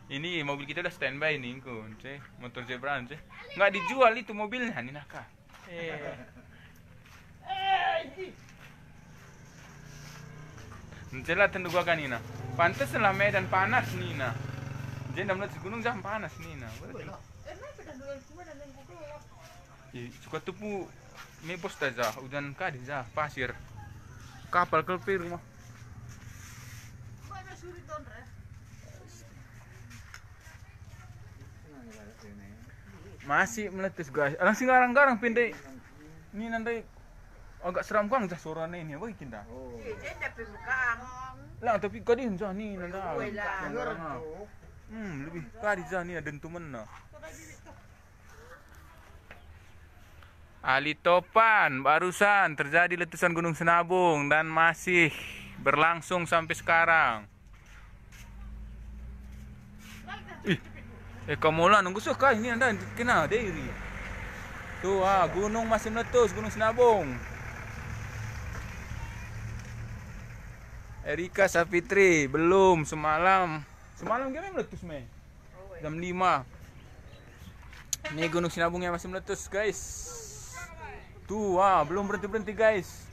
Ini mobil kita udah standby nih kun. C motor Zebra C. Nggak dijual itu mobilnya nih nak. Jelas tentu gua kan Nina. Pantas lah medan panas Nina. Jadi dalam gunung jam panas Nina. Suka tupu me posta za udan kadi za pasir. Kapal kelpir rumah. Masih meletus guys. Langsung garang-garang pindah. Ini nanti agak seram kang dah suaranya ini apa kita? Oh. Lah tapi kadi za ni nanda. Lebih kadi za ni ada temen nah. Ali Topan, barusan terjadi letusan Gunung Sinabung dan masih berlangsung sampai sekarang. Kamu lah nunggu suka ini anda kena diri. Tuh gunung masih meletus, Gunung Sinabung. Erika Safitri belum semalam game meletus me. Jam 5. Ini Gunung Sinabungnya masih meletus guys. Tuh, belum berhenti guys.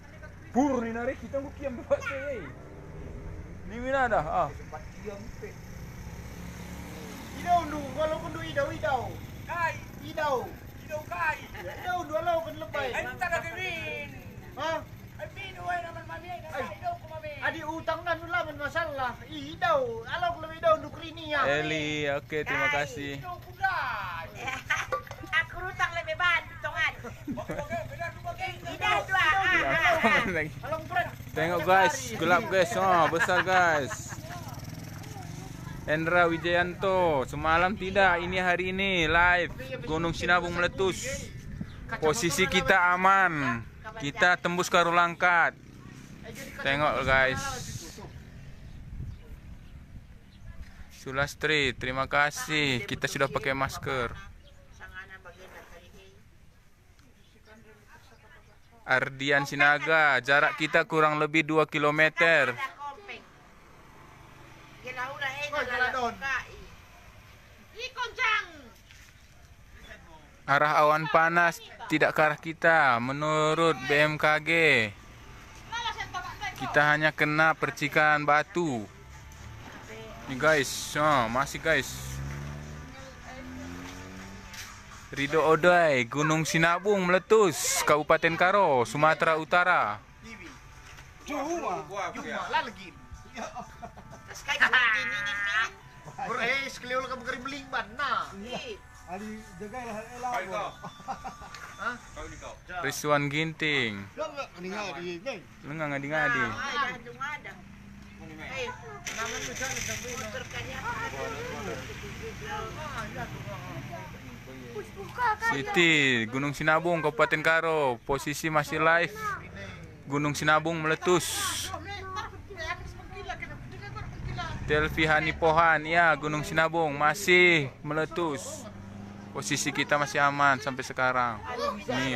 Pur ni narik kita mau kiam buat saya. Ni mana dah? Idau nu, walaupun du idau. Kai, idau kai. Idau dua lau kan lebay. Ay, tak kagirin. Ha? Ay, pinuhay naman mami. Idau ko mami. Adi utang kan laman masalah. Idau, alaw ko idau nu krinia. Eli, oke, terima kasih. Idau ko dah. Aku rutang lebih banyak tongan. Tengok guys, gelap guys, besar guys. Hendra Wijayanto, semalam tidak, ini hari ini live. Gunung Sinabung meletus. Posisi kita aman. Kita tembus Karulangkat. Tengok guys. Sulastri, terima kasih. Kita sudah pakai masker. Ardian Sinaga, jarak kita kurang lebih 2 km. arah awan panas tidak ke arah kita. Menurut BMKG, kita hanya kena percikan batu. Nih guys, masih guys. Ridho Odai, Gunung Sinabung meletus, Kabupaten Karo, Sumatera Utara. Cuma lagi. Sekalian kamu kering beling mana? Ali jagalah elak. Hah? Rizwan Ginting. Lengang ngadi-ngadi. Siti, Gunung Sinabung, Kabupaten Karo. Posisi masih live. Gunung Sinabung meletus. Telvi Hanipohan, ya Gunung Sinabung masih meletus. Posisi kita masih aman sampai sekarang. Nih,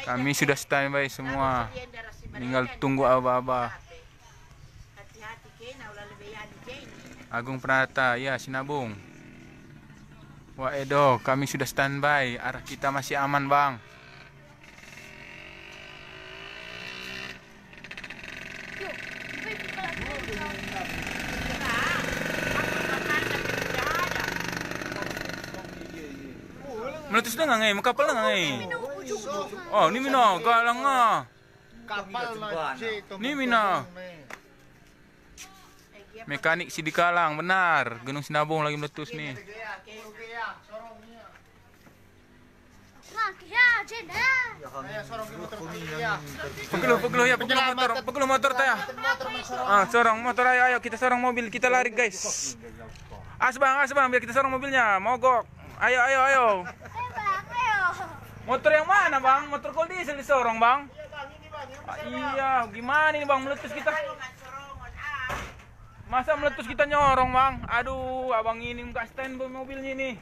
Kami sudah standby semua. Tinggal tunggu aba-aba. Agung Pranata, ya Sinabung. Wah Edo, kami sudah standby. Arah kita masih aman, Bang. Meletus dengan kapal dengan oh, ini mina galang kapal Ini mina. Mekanik Sidikalang, benar. Gunung Sinabung lagi meletus nih. Pegel motor teh. Sorong motor ayo kita sorong mobil, kita lari guys. Bang, biar kita sorong mobilnya, mogok. Ayo. Motor yang mana, Bang? Motor kol diesel disorong, Bang. Iya, gimana ini, Bang? Meletus kita. Masa meletus kita nyorong, Bang? Aduh, abang ini nggak standby mobilnya nih.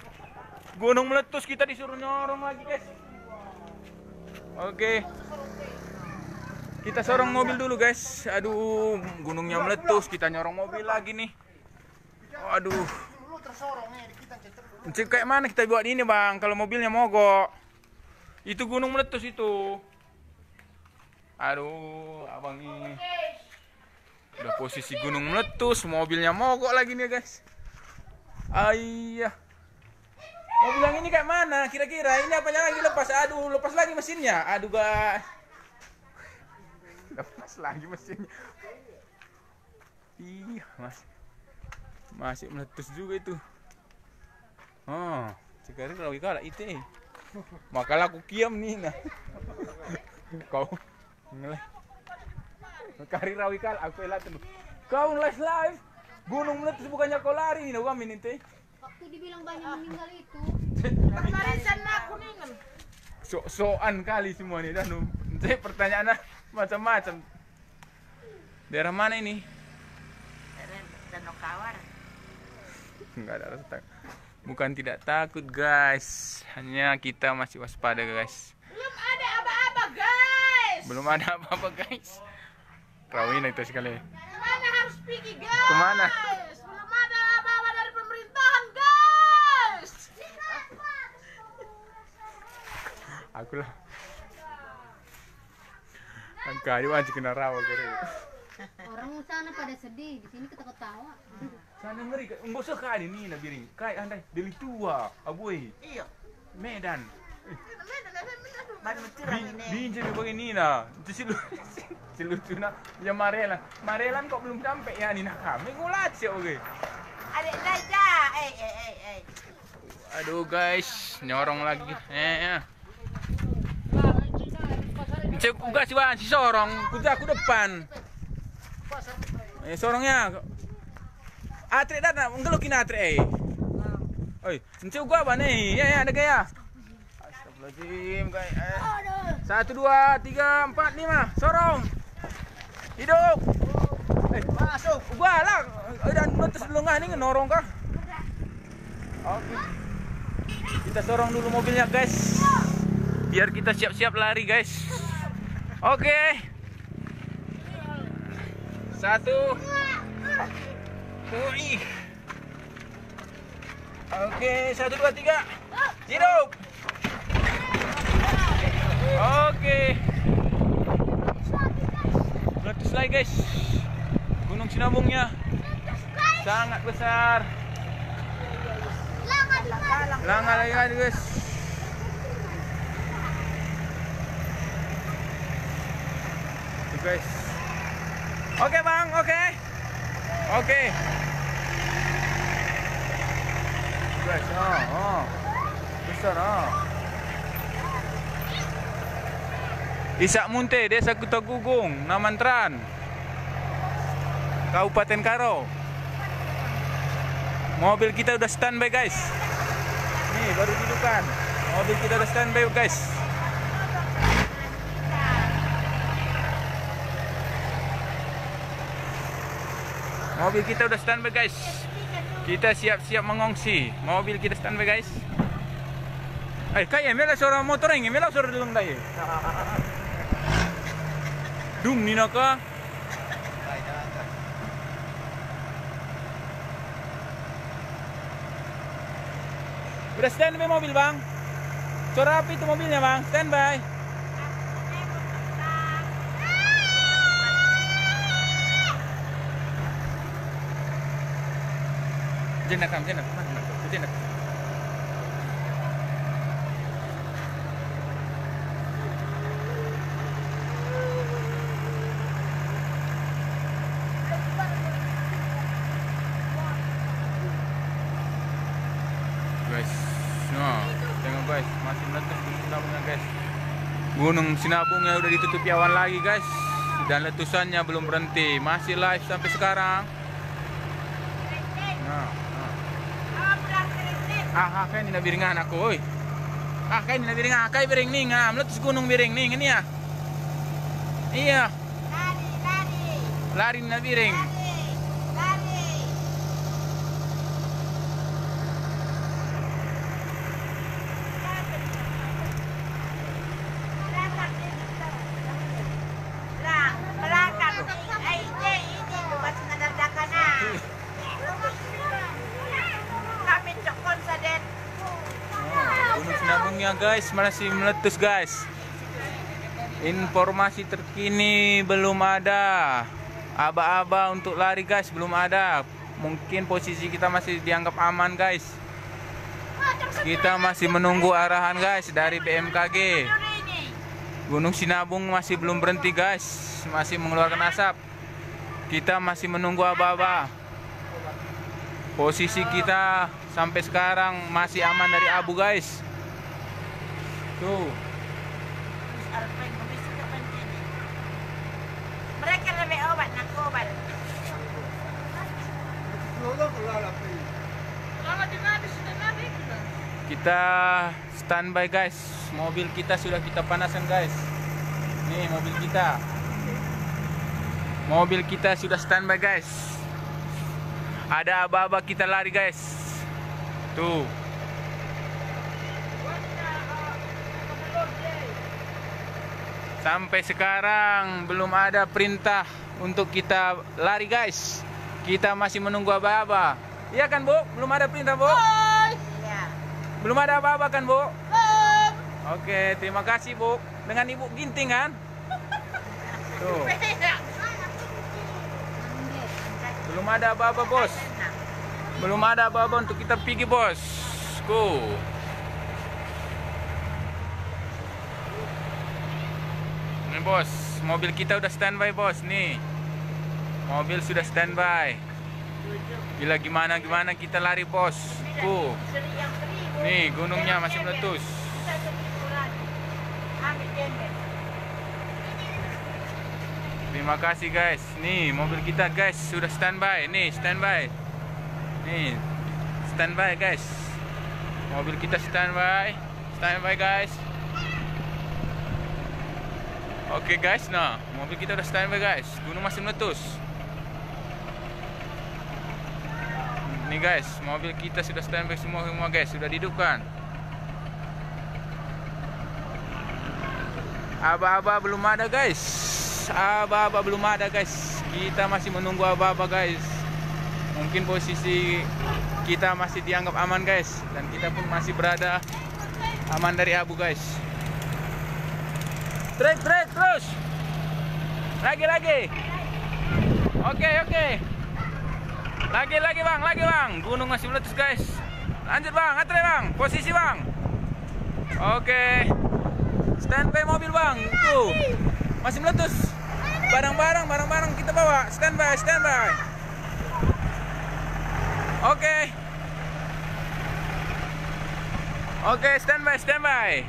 Gunung meletus kita disuruh nyorong lagi, guys. Oke. Kita sorong mobil dulu, guys. Aduh, gunungnya meletus, kita nyorong mobil lagi nih. Aduh. Kayak mana kita buat ini, Bang? Kalau mobilnya mogok. Itu gunung meletus itu. Aduh, abang ini. Udah posisi gunung meletus, mobilnya mogok lagi nih, guys. Ayah. Mobil yang ini kayak mana? Kira-kira ini apanya lagi lepas? Aduh, lepas lagi mesinnya. Aduh, guys. Lepas lagi mesinnya. Iya, masih meletus juga itu. Sekarang lagi kalah itu. Makalah aku kiam nih nah. Kau ngeleh. Kari rawi kal aku elat tuh. Kau live. Gunung meletus bukannya kau lari nih kami nih. Waktu dibilang banyak meninggal itu. Pemarisan aku nih. Soan kali semua nih dan pertanyaannya macam-macam. Daerah mana ini? Danau Kawar. Enggak ada rasa. Bukan tidak takut, guys. Hanya kita masih waspada, guys. Belum ada apa-apa, guys. Belum ada apa-apa, guys. Rawin itu sekali. Kemana harus pergi, guys? Kemana? Belum ada apa-apa dari pemerintahan, guys. Aku lah. Angka aja kena rawa kere. Orang sana pada sedih, di sini ketawa-tawa. Sana ngeri, enggak usah kali nih nabiring. Kai andai deli tua, aboi. Iya. Medan. Baru curang ini. Binjai begini nah. Itu si lucu nah. Ya Marelan. Marelan kok belum sampai ya nih nah kami ngulat sih oke. Adik Naja. Aduh guys, nyorong lagi. Cek uga sih Bang, si sorong. Kuda aku depan. Sorongnya. Atre dah, ngelukin atre. Oi, encik gua apa nih? Ya ada gaya. Astagfirullahaladzim, guys. 1 2 3 4 5, sorong. Hidup. Masuk. Gua lah. Dan meletus lengah nih ngenorong kah? Oke. Kita sorong dulu mobilnya, guys. Biar kita siap-siap lari, guys. Oke. 1 2 Oke, 1, 2, 3. Hidup. Oke. Meletus lagi guys. Gunung Sinabungnya sangat besar. Langa lagi guys. Tuh guys. Oke bang, oke. Oke. Guys, besar Isak Munte, Desa Kutagugung, Namantran, Kabupaten Karo. Mobil kita udah standby guys. Nih baru hidupkan. Mobil kita udah standby guys. Mobil kita udah standby guys. Kita siap-siap mengungsi. Mobil kita standby guys. Kayak mela suara motor ini, mela suara dulung dai. Dung ni naka. Udah standby mobil bang. Suara apa itu mobilnya bang? Standby. Jenak. Guys, tengok guys, masih meletus Gunung Sinabungnya guys. Gunung Sinabungnya udah ditutupi awan lagi guys, dan letusannya belum berhenti, masih live sampai sekarang. Kayak ini biringan aku, oi. Kayak ini biringan, kayak biring nih, meletus gunung biring nih, ini ya. Iya. Lari na biring. Gunung Sinabungnya guys masih meletus guys. Informasi terkini belum ada. Aba-aba untuk lari guys belum ada. Mungkin posisi kita masih dianggap aman guys. Kita masih menunggu arahan guys dari BMKG. Gunung Sinabung masih belum berhenti guys, masih mengeluarkan asap. Kita masih menunggu aba-aba. Posisi kita sampai sekarang masih aman dari abu guys. Tuh. Mereka lebih obat, nak obat. Kita standby guys. Mobil kita sudah kita panaskan guys. Nih mobil kita. Mobil kita sudah standby guys. Ada aba-aba kita lari guys. Tuh. Sampai sekarang belum ada perintah untuk kita lari guys. Kita masih menunggu aba-aba. Iya kan Bu? Belum ada perintah Bu? Iya. Belum ada aba-aba kan Bu? Belum. Oke, terima kasih Bu. Dengan Ibu Ginting kan? Tuh. Belum ada aba-aba bos. Belum ada aba-aba untuk kita pergi bos. Nih bos, mobil kita udah standby bos nih. Mobil sudah standby. Bila gimana kita lari bos. Nih gunungnya masih meletus. Terima kasih guys. Nih mobil kita guys sudah standby. Nih standby. Nih standby guys. Mobil kita standby. Standby guys. Oke guys, nah mobil kita udah standby guys. Gunung masih meletus. Nih guys, mobil kita sudah standby semua guys, sudah dihidupkan. Aba-aba belum ada guys. Aba-aba belum ada guys. Kita masih menunggu aba-aba guys. Mungkin posisi kita masih dianggap aman guys, dan kita pun masih berada aman dari abu guys. Trek terus. Lagi. Oke. Lagi bang. Gunung masih meletus guys. Lanjut bang, atre bang. Posisi bang. Oke. Standby mobil bang. Tuh. Masih meletus. Barang-barang kita bawa. Standby. Oke, standby.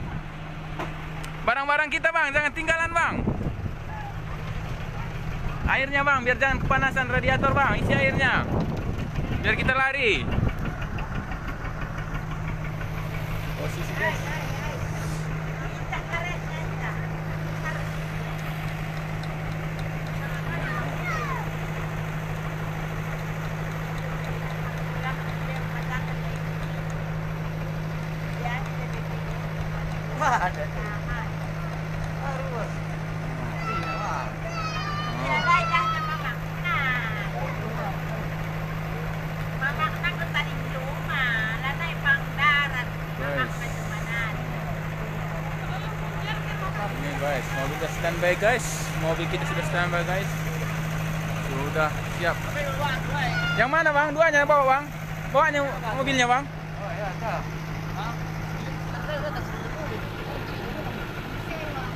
Barang-barang kita bang, jangan tinggalan bang. Airnya bang, biar jangan kepanasan radiator bang. Isi airnya, biar kita lari. Posisi guys. Guys, mobil sudah standby guys. Mobil kita sudah standby guys. Sudah siap. Yang mana bang? Duanya bawa bang? Bawanya mobilnya bang?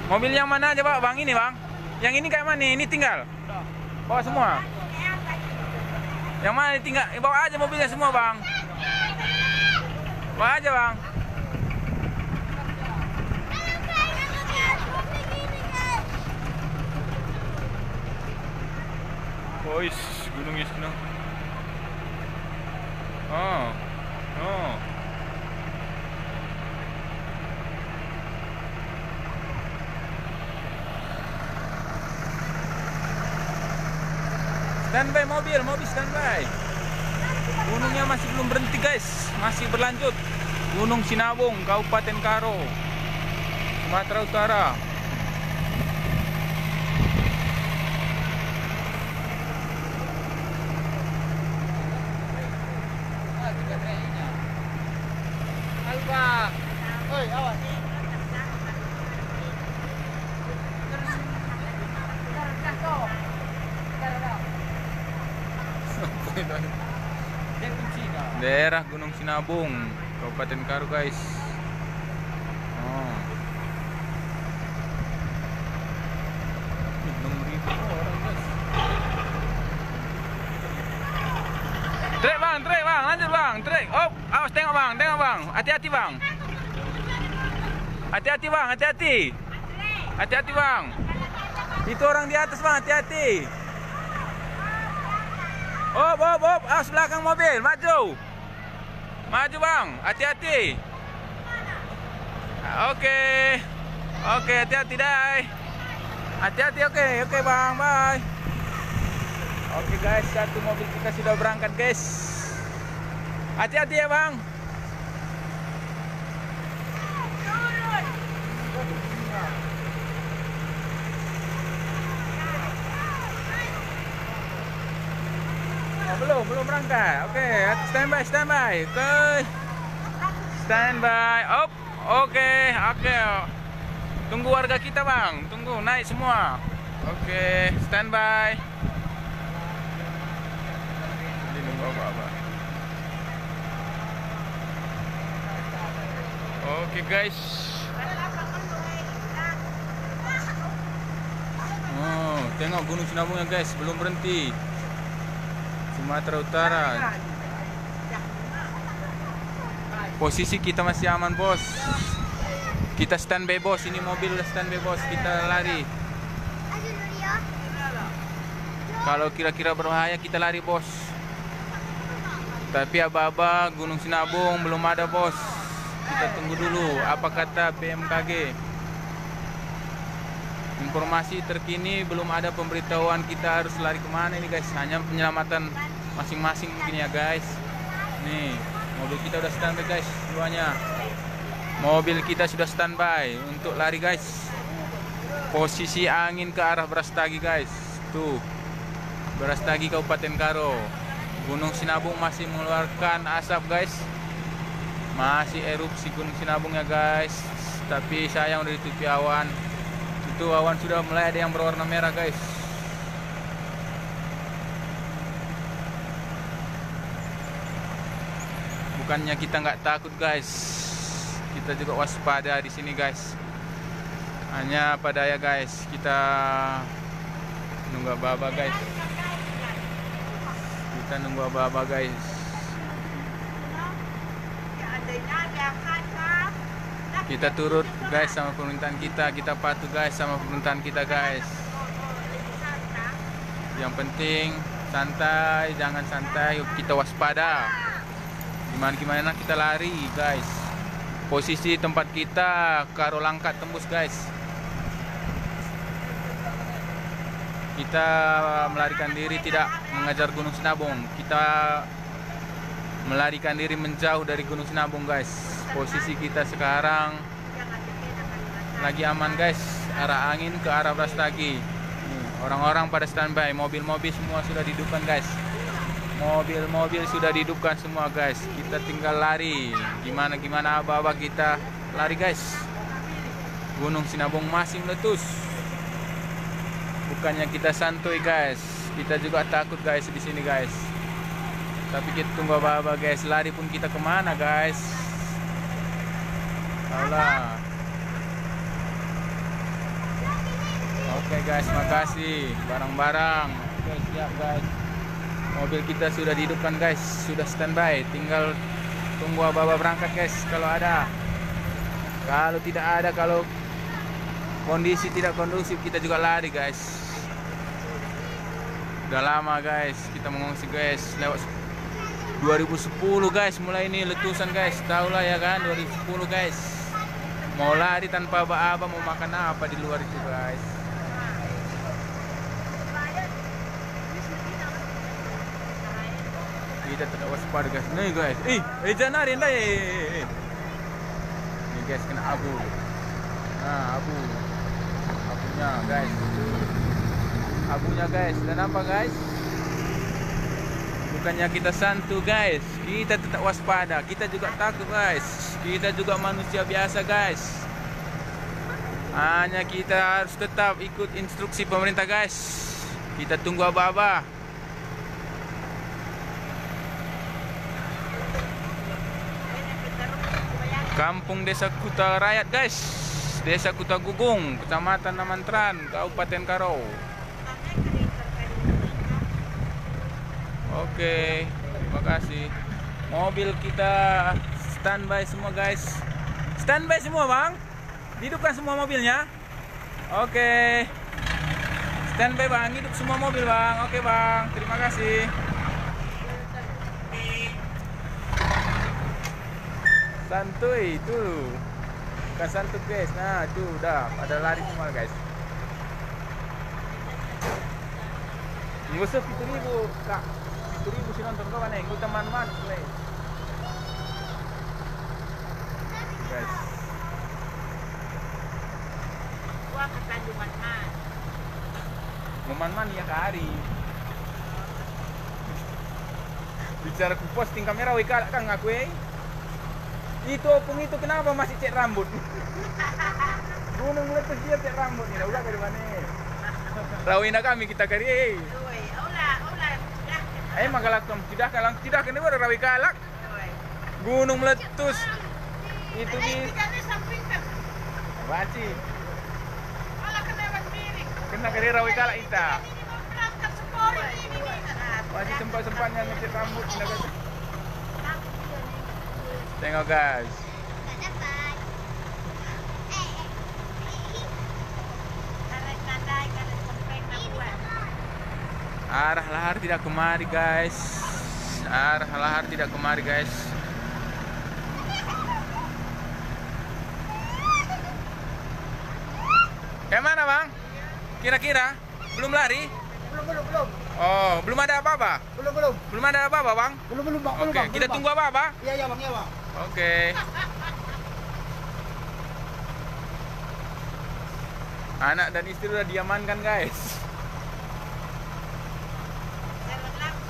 Mobil yang mana aja bang? Ini bang? Yang ini kayak mana? Ini tinggal? Bawa semua? Yang mana tinggal? Bawa aja mobilnya semua bang. Bawa aja bang. Boys, gunungnya senang. Oh. Standby mobil standby. Gunungnya masih belum berhenti guys, masih berlanjut. Gunung Sinabung, Kabupaten Karo, Sumatera Utara. Oi, awas. Daerah Gunung Sinabung, Kabupaten Karo guys. Oh. 6.000 orang guys. Trek bang, lanjut bang, trek. Oh, awas tengok bang. Hati-hati bang. Hati-hati bang. Itu orang di atas bang, hati-hati. Oh, awas belakang mobil, maju bang, hati-hati. Oke, hati-hati dai. Hati-hati, oke bang, bye. Oke guys, satu mobil kita sudah berangkat guys. Hati-hati ya bang. Oh, belum berangkat. Oke, standby. Oke. Standby. Oke. Tunggu warga kita bang. Tunggu naik semua. Oke, standby. Ini nunggu apa? Oke guys. Oh, tengok Gunung Sinabungnya guys, belum berhenti. Sumatera Utara. Posisi kita masih aman bos. Kita standby bos. Ini mobil udah standby bos. Kita lari. Kalau kira-kira berbahaya kita lari bos. Tapi aba-aba Gunung Sinabung belum ada bos. Kita tunggu dulu apa kata BMKG. Informasi terkini belum ada pemberitahuan kita harus lari kemana ini guys. Hanya penyelamatan masing-masing mungkin ya guys. Nih mobil kita udah standby guys. Duanya mobil kita sudah standby untuk lari guys. Posisi angin ke arah Brastagi guys. Tuh Brastagi Kabupaten Karo. Gunung Sinabung masih mengeluarkan asap guys. Masih erupsi Gunung Sinabung ya guys. Tapi sayang udah ditutupi awan. Itu awan sudah mulai ada yang berwarna merah guys. Bukannya kita nggak takut guys, kita juga waspada di sini guys. Hanya pada ya guys, kita nunggu aba-aba guys. Kita nunggu aba-aba guys. Kita turut guys sama permintaan kita patuh guys sama permintaan kita guys. Yang penting santai, jangan santai, kita waspada. Gimana kita lari guys. Posisi tempat kita Karo Langkat tembus guys. Kita melarikan diri tidak mengejar Gunung Sinabung. Kita melarikan diri menjauh dari Gunung Sinabung guys. Posisi kita sekarang lagi aman guys. Arah angin ke arah Brastagi. Orang-orang pada standby. Mobil-mobil semua sudah dihidupkan guys. Mobil-mobil sudah dihidupkan semua guys. Kita tinggal lari. Gimana aba-aba kita lari guys. Gunung Sinabung masih meletus. Bukannya kita santuy guys. Kita juga takut guys di sini guys. Tapi kita tunggu aba-aba guys. Lari pun kita kemana guys? Allah. Oke guys, makasih. Barang-barang. Oke, siap guys. Mobil kita sudah dihidupkan guys, sudah standby. Tinggal tunggu aba-aba berangkat guys kalau ada. Kalau tidak ada, kalau kondisi tidak kondusif, kita juga lari guys. Udah lama guys kita mengungsi guys. Lewat 2010 guys mulai ini letusan guys. Tahu lah ya kan 2010 guys. Mau lari tanpa aba-aba, mau makan apa di luar itu guys. Kita tidak waspada guys. Nih guys. Jangan lari nih. Nih guys kena abu. Nah, abunya guys. Abunya guys. Dan apa guys? Bukannya kita santu guys. Kita tetap waspada. Kita juga takut guys. Kita juga manusia biasa guys. Hanya kita harus tetap ikut instruksi pemerintah guys. Kita tunggu aba-aba. Kampung Desa Kuta Rakyat guys. Desa Kuta Gugung, Kecamatan Namantran, Kabupaten Karo. Oke, terima kasih. Mobil kita standby semua guys. Standby semua bang. Hidupkan semua mobilnya. Oke. Standby bang, hidup semua mobil bang. Oke bang, terima kasih. Santuy itu. Bukan santuy guys. Nah itu udah pada lari semua guys. Ngusuk 7.000 kak. 7.000 sih nonton kawan nih. Gue teman-teman guys. Gua ke Tanjungan Man. Man ya kari. Bicara ku posting kamera wika kan ngaku Itu opung itu kenapa masih cek rambut? Gunung meletus dia cek rambut nih. Udah dari mana? Rawina kami kita kari. Magalak tidak kan baru rawi kalak. Gunung meletus. Itu di Baci. Kena kari rawi kalak kita. Masih sempat-sempatnya ngecek rambut. Tengok guys. Arah lahar tidak kemari guys. Arah lahar tidak kemari guys. Kayak mana bang? Kira-kira? Belum lari? Belum. Oh, belum ada apa-apa? Belum. Belum ada apa-apa bang? Belum bang. Oke, kita tunggu apa-apa? Iya bang. Oke. Anak dan istri udah diamankan guys.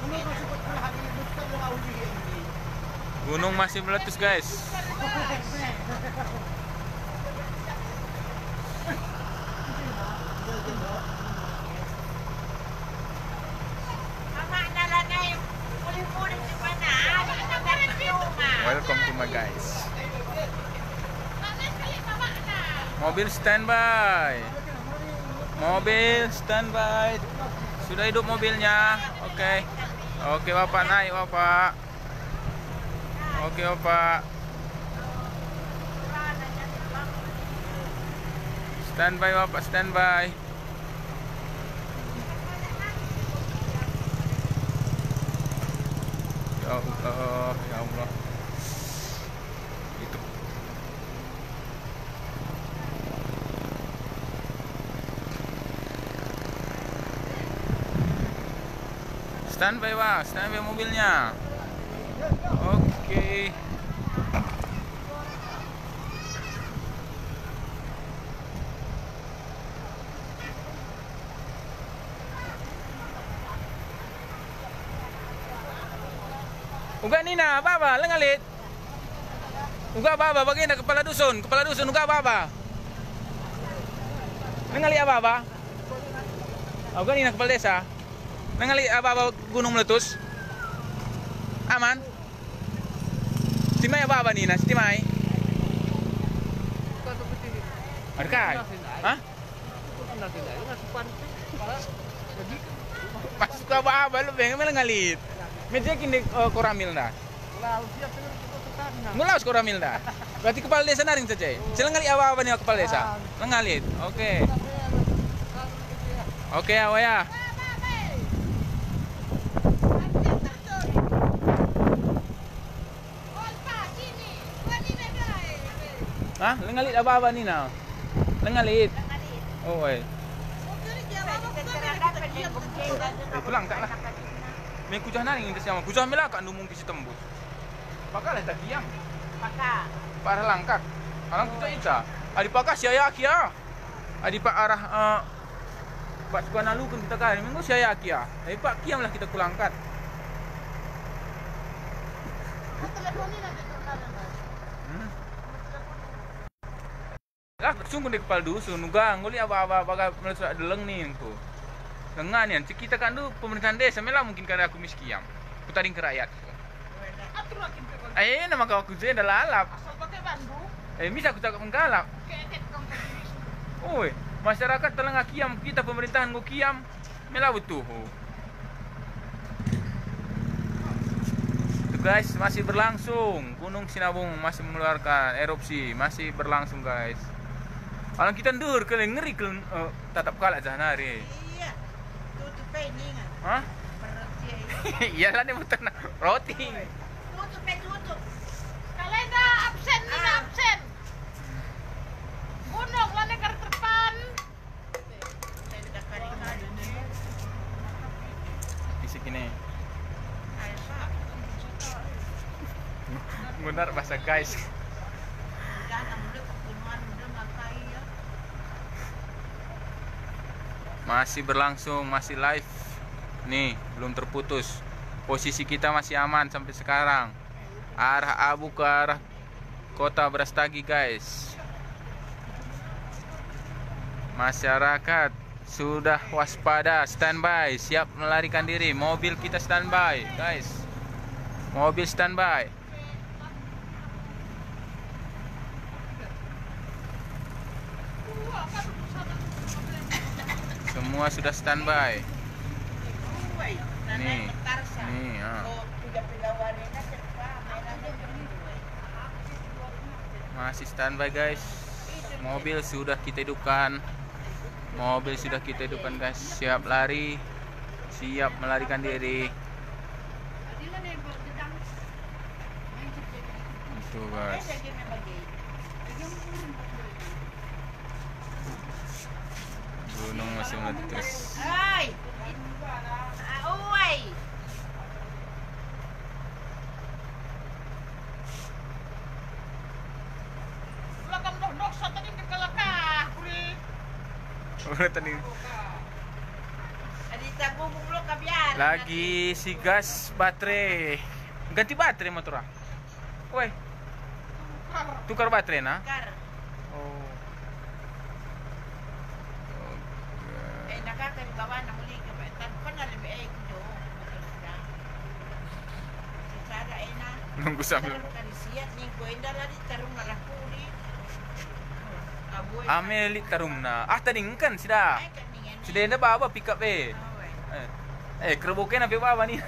Belum masih Gunung masih meletus guys. Welcome to my guys. Mobil standby. Mobil standby. Sudah hidup mobilnya. Oke. Oke Bapak, naik Bapak. Oke Bapak. Standby Bapak, standby. Ya Allah, ya Allah. Itu. Standby Pak, standby mobilnya. Oke. Uga Nina, apa-apa, lengalit. Uga apa-apa, bagian kepala dusun, uga apa-apa. Lengalit apa-apa. Uga Nina, kepala desa. Lengalit apa-apa gunung meletus. Aman. Timai apa-apa Nina, Timai. Arkai. Hah? Masuk ke apa-apa, lu pengen lengalit. Media kini koramil dah. Ngulaus koramil dah. Berarti kepala desa naring saja. Silang ngali apa nih kepala desa? Lengalit. Oke. Oke awaya. Hah? Lengalit apa nih now? Lengalit. Oh, woi. Pulang tak lah. May kujah na rin siya. Kujah mila ka numong kisi tembus. Pakal ta kiyam. Paka. Para langkat. Alang kujah ita. Adi paka siya kia. Adi pa arah Pak suka nalu kan kita kan. Minggu siya kia. Adi pak kiam lah kita kulangkat. Lah sungguh di kepala dusun. Nugang nguli apa-apa baga melesak deleng nih tu. Lengan yan, kita kan dulu pemerintahan desa, melah mungkin karena aku miskin, putaring ke rakyat. Nama kau aku dah lalap. Bisa aku tak menggalap. Oi, masyarakat telah kiam, kita pemerintahan ngo kiam, melah betul. Guys, masih berlangsung. Gunung Sinabung masih mengeluarkan erupsi, masih berlangsung guys. Kalau kita ndur kalian ngeri kalian tatap kalah jahanari. Hah? Iya lah nih muter roti. Tutup. Kalian dah absen nih absen. Gunung lah nih terdepan. Isi gini. Benar bahasa guys. Masih berlangsung, masih live. Nih, belum terputus. Posisi kita masih aman sampai sekarang. Arah abu ke arah kota Brastagi, guys. Masyarakat sudah waspada, standby, siap melarikan diri. Mobil kita standby, guys. Mobil standby. Semua sudah standby. Nih, masih standby guys. Mobil sudah kita hidupkan. Guys. Siap lari, siap melarikan diri. Itu guys. Gunung masih meletus. Hai. Oi. Belakang dosa tadi kekalakah, Kuri. Udah tadi. Adi tabung lo kabiar. Lagi si gas baterai. Ganti baterai motor ah. Woi. Tukar baterai nah. Tukar. Oh. Nakaka di bawah na muli ka. Tanpa na lebih ko. Cara ena. Nunggu sambil. Siat ning ko inda lari tarung marakuri. Ameli tarumna. Ah tadi kan sudah. Sudah enda bawa pick up kerobokan apa bawa nih?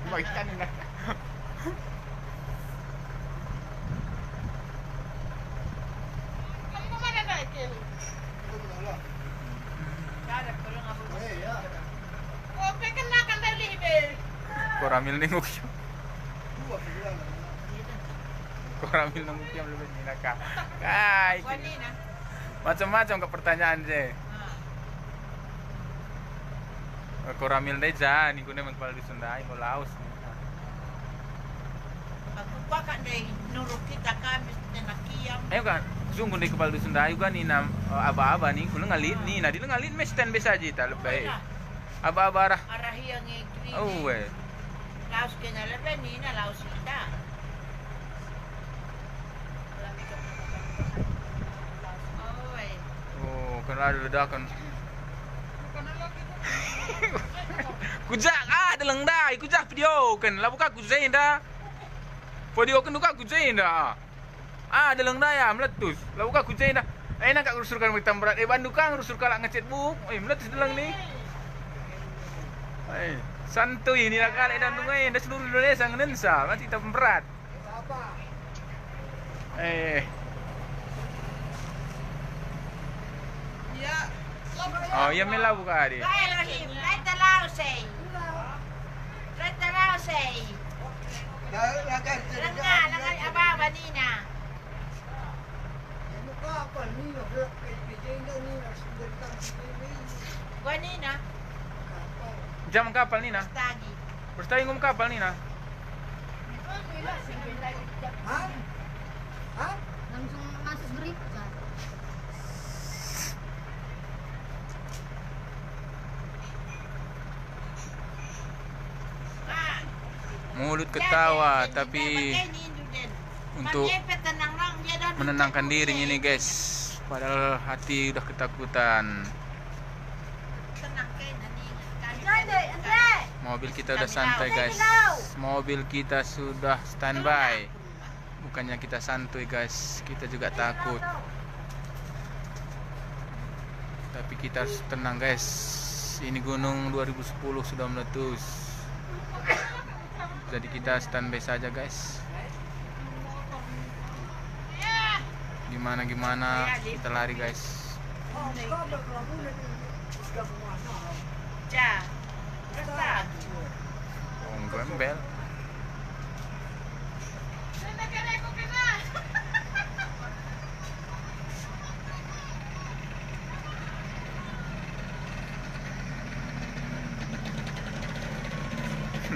Bagian ini. Koramil nengok yo. Koramil nengok yo lebih naka. Kai. Macam-macam ke pertanyaan deh. Koramil deh jangan, ikutnya kepala di Sundai, mau laos. Aku pakai deh nurut kita kami tenakiam. Kan, sungguh di kepala di Sundai juga nih nam aba-aba nih, kuno ngalit nih, nah dia ngalit mes stand besa aja, tak lebih. Aba-aba arah yang ngikri. Oh weh. Laos kena lebih nih, na laos kita. Oh, kan ada ledakan. Kujak dalang dah, kujak video kan, lah buka kujain dah. Video kan buka kujain dah. Dalang dah ya meletus, lah buka kujain dah. Nak kak rusurkan hitam berat, bandu kang rusur kalak ngechat buk, meletus dalang nih. Santuy ni nak kalak dan dungai, dah seluruh Indonesia ngenensa, masih hitam berat. Oh, iya mela buka dia. Jam kapal ni na? Berstagi ngum kapal ni na? Langsung masuk berita. Mulut ketawa tapi untuk menenangkan diri ini guys, padahal hati udah ketakutan. Mobil kita udah santai guys, mobil kita sudah standby, bukannya kita santuy guys, kita juga takut, tapi kita harus tenang guys. Ini gunung 2010 sudah meletus, jadi kita standby saja guys. Gimana kita lari guys. Gembel.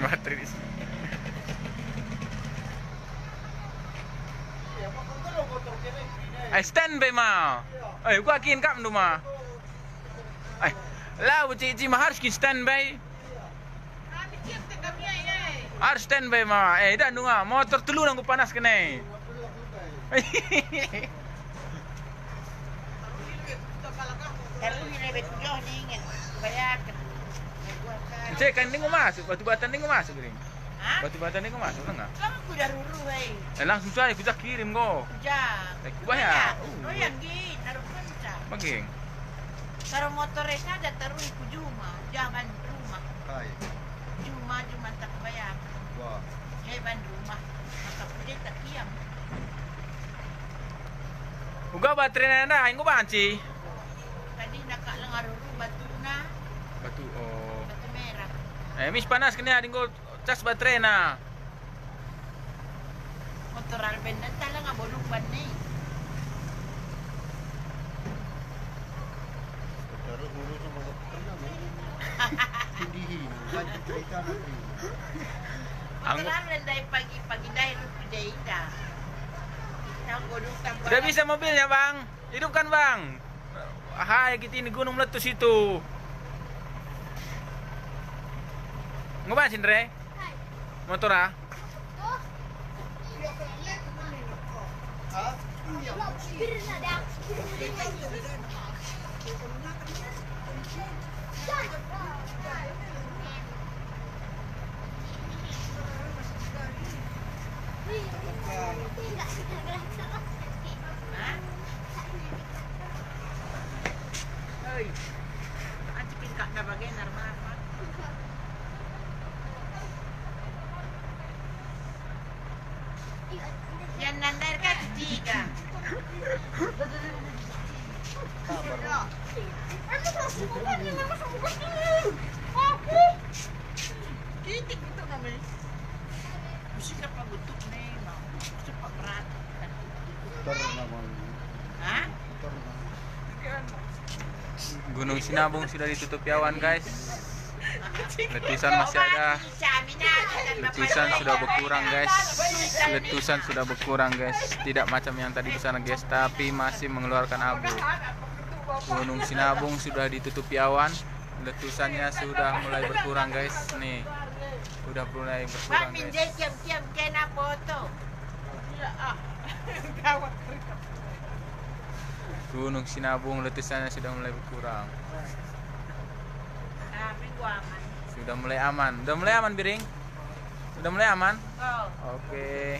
Baterai di sini. Standby mah. Gua akin kap ndu mah. Lah cici mah harus standby. Harus standby mah. Dah ndu mah motor telu nang panas kene. Cek kan ning masuk, batu batan ning masuk gering. Batu batan ning masuk enggak? Kamu kuda ruru hei. Langsung saja kujak kirim kok. Kujak. Kubah ya. Oh yang gini, naruh kencang. Maging. Kalau motornya saja taruh ku Juma, jangan rumah. Juma tak bayar. Wah. Heban rumah, maka kuda tak kiam. Uga baterai na, ingo banci. Tadi nak lengar ruru batu na. Batu oh. Batu merah. Mis panas kena ingo cas baterai na. Motor alben na talang aboluban ni. Terus urus sama kerja ni. Tindihin, lagi cerita nanti. Motor alben dari pagi dari rupi jaita. Udah bisa mobilnya bang, hidupkan bang. Hai kita ini gunung meletus itu. Ngapa Cindre? Motor ah? Hei, antikin kak na bagay normal. Yan nandar ka tiga. Titik itu kami. Mesti kapag butuh nih, mau. Mesti pak berat. Hah? Gunung Sinabung sudah ditutupi awan guys. Letusan masih ada. Letusan sudah berkurang guys. Letusan sudah berkurang guys. Tidak macam yang tadi di sana guys, tapi masih mengeluarkan abu. Gunung Sinabung sudah ditutupi awan. Letusannya sudah mulai berkurang guys. Nih, sudah mulai berkurang guys. Kiam kena foto. Gunung Sinabung letusannya sudah mulai berkurang. Nah, minggu aman. Sudah mulai aman. Sudah mulai aman Biring? Sudah mulai aman? Oh. Oke.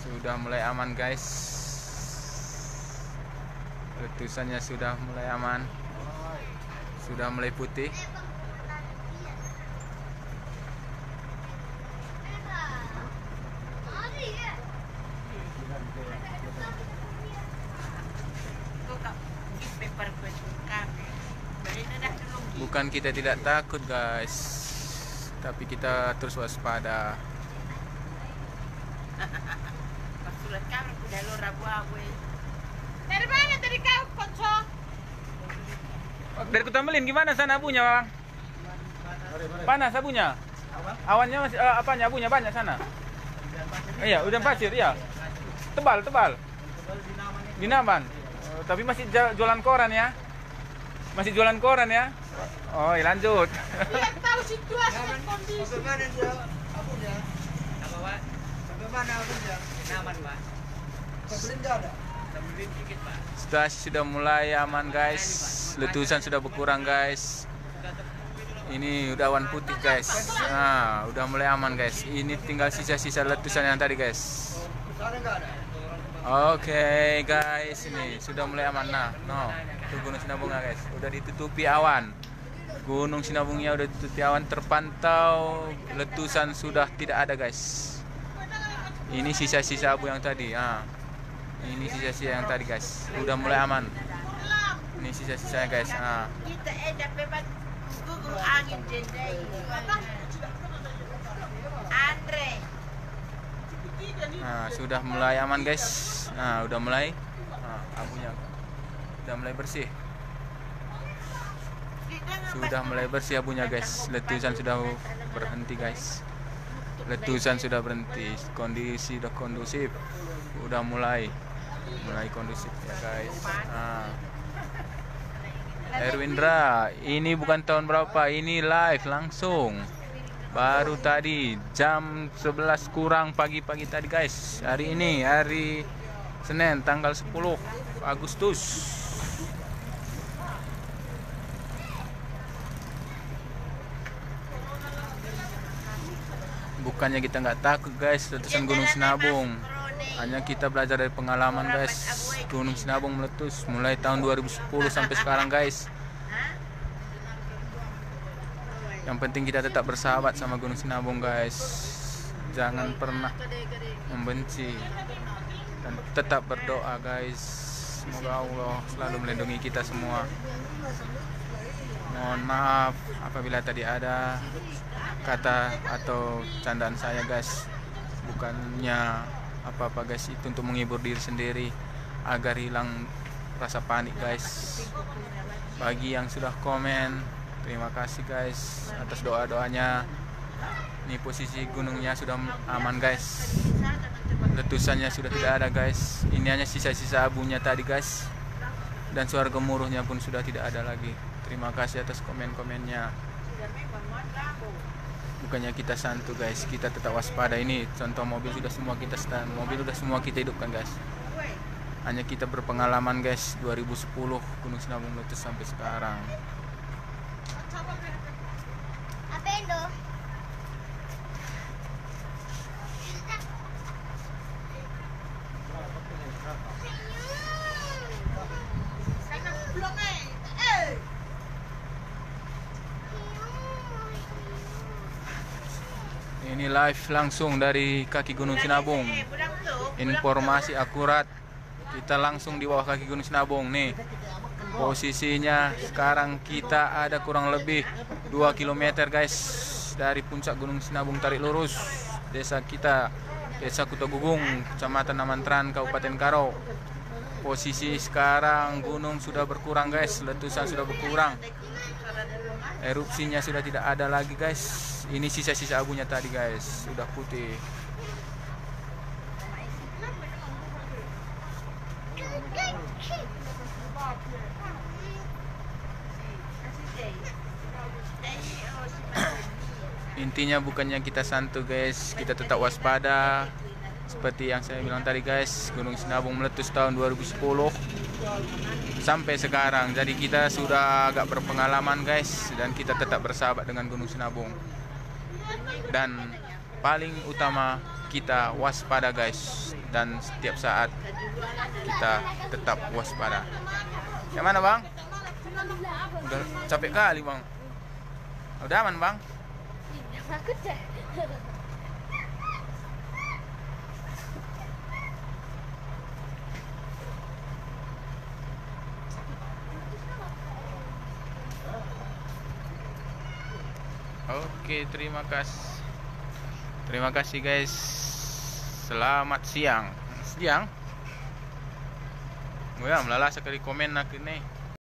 Sudah mulai aman guys. Letusannya sudah mulai aman. Sudah mulai putih. Bukan kita tidak takut guys, tapi kita terus waspada. Pasulat kami udah lo rabu-rabu. Dari mana tadi kau kocok? Dari Kutambalin gimana sana abunya bang? Panas abunya? Awannya masih apanya abunya banyak sana? Iya, udah pasir ya. Tebal. Di Naman. Tapi masih jualan koran ya? Masih jualan koran ya? Oh, iya, lanjut. Lihat tahu situasi dan kondisi. Bagaimana dia abunya? Apa Pak? Bagaimana abunya? Aman Pak. Pembelian nggak ada? Temenin dikit Pak. Situasi sudah mulai aman guys. Letusan sudah berkurang guys. Ini udah awan putih guys. Nah, udah mulai aman guys. Ini tinggal sisa-sisa letusan yang tadi guys. Sana nggak ada? Oke guys, ini sudah mulai aman. Nah, itu Gunung Sinabung guys. Udah ditutupi awan. Gunung Sinabungnya udah ditutupi awan, terpantau letusan sudah tidak ada guys. Ini sisa-sisa abu yang tadi. Nah, ini sisa-sisa yang tadi guys. Udah mulai aman. Ini sisa-sisanya guys. Nah, Kita dapat gugur angin jendai. Andre. nah, sudah mulai aman guys. Nah, udah mulai. Nah, abunya udah mulai bersih. Sudah mulai bersih abunya guys. Letusan sudah berhenti guys. Letusan sudah berhenti. Kondisi udah kondusif. Udah mulai kondusif ya guys. Nah, Erwindra, ini bukan tahun berapa, ini live langsung. Baru tadi jam 11 kurang pagi-pagi tadi guys. Hari ini hari Senin tanggal 10 Agustus. Bukannya kita nggak takut guys letusan Gunung Sinabung, hanya kita belajar dari pengalaman guys. Gunung Sinabung meletus mulai tahun 2010 sampai sekarang guys. Yang penting kita tetap bersahabat sama Gunung Sinabung guys. Jangan pernah membenci dan tetap berdoa guys. Semoga Allah selalu melindungi kita semua. Mohon maaf apabila tadi ada kata atau candaan saya guys. Bukannya apa-apa guys, itu untuk menghibur diri sendiri agar hilang rasa panik guys. Bagi yang sudah komen, terima kasih guys atas doa-doanya. Ini posisi gunungnya sudah aman guys. Letusannya sudah tidak ada guys. Ini hanya sisa-sisa abunya tadi guys. Dan suara gemuruhnya pun sudah tidak ada lagi. Terima kasih atas komen-komennya. Ya memang muat lampu. Bukannya kita santu guys, kita tetap waspada. Ini contoh mobil sudah semua kita hidupkan guys. Weh, Hanya kita berpengalaman guys. 2010 Gunung Sinabung meletus sampai sekarang. Apa itu? sana belum Ini live langsung dari kaki Gunung Sinabung. Budang tu. Informasi akurat. Kita langsung di bawah kaki Gunung Sinabung nih. Posisinya sekarang kita ada kurang lebih 2 km guys dari puncak Gunung Sinabung, tarik lurus. Desa kita, Desa Kutogugung, Kecamatan Namantran, Kabupaten Karo. Posisi sekarang gunung sudah berkurang guys, letusan sudah berkurang. Erupsinya sudah tidak ada lagi guys. Ini sisa-sisa abunya tadi guys, sudah putih. Intinya bukannya kita santu guys, kita tetap waspada. Seperti yang saya bilang tadi guys, Gunung Sinabung meletus tahun 2010 sampai sekarang. Jadi kita sudah agak berpengalaman guys, dan kita tetap bersahabat dengan Gunung Sinabung. Dan paling utama kita waspada guys, dan setiap saat kita tetap waspada. Yang mana bang? Udah capek kali bang. Udah aman bang? Takut deh. Oke, terima kasih. Terima kasih guys. Selamat siang. Siang. Oh ya, melala sekali komen nak ini.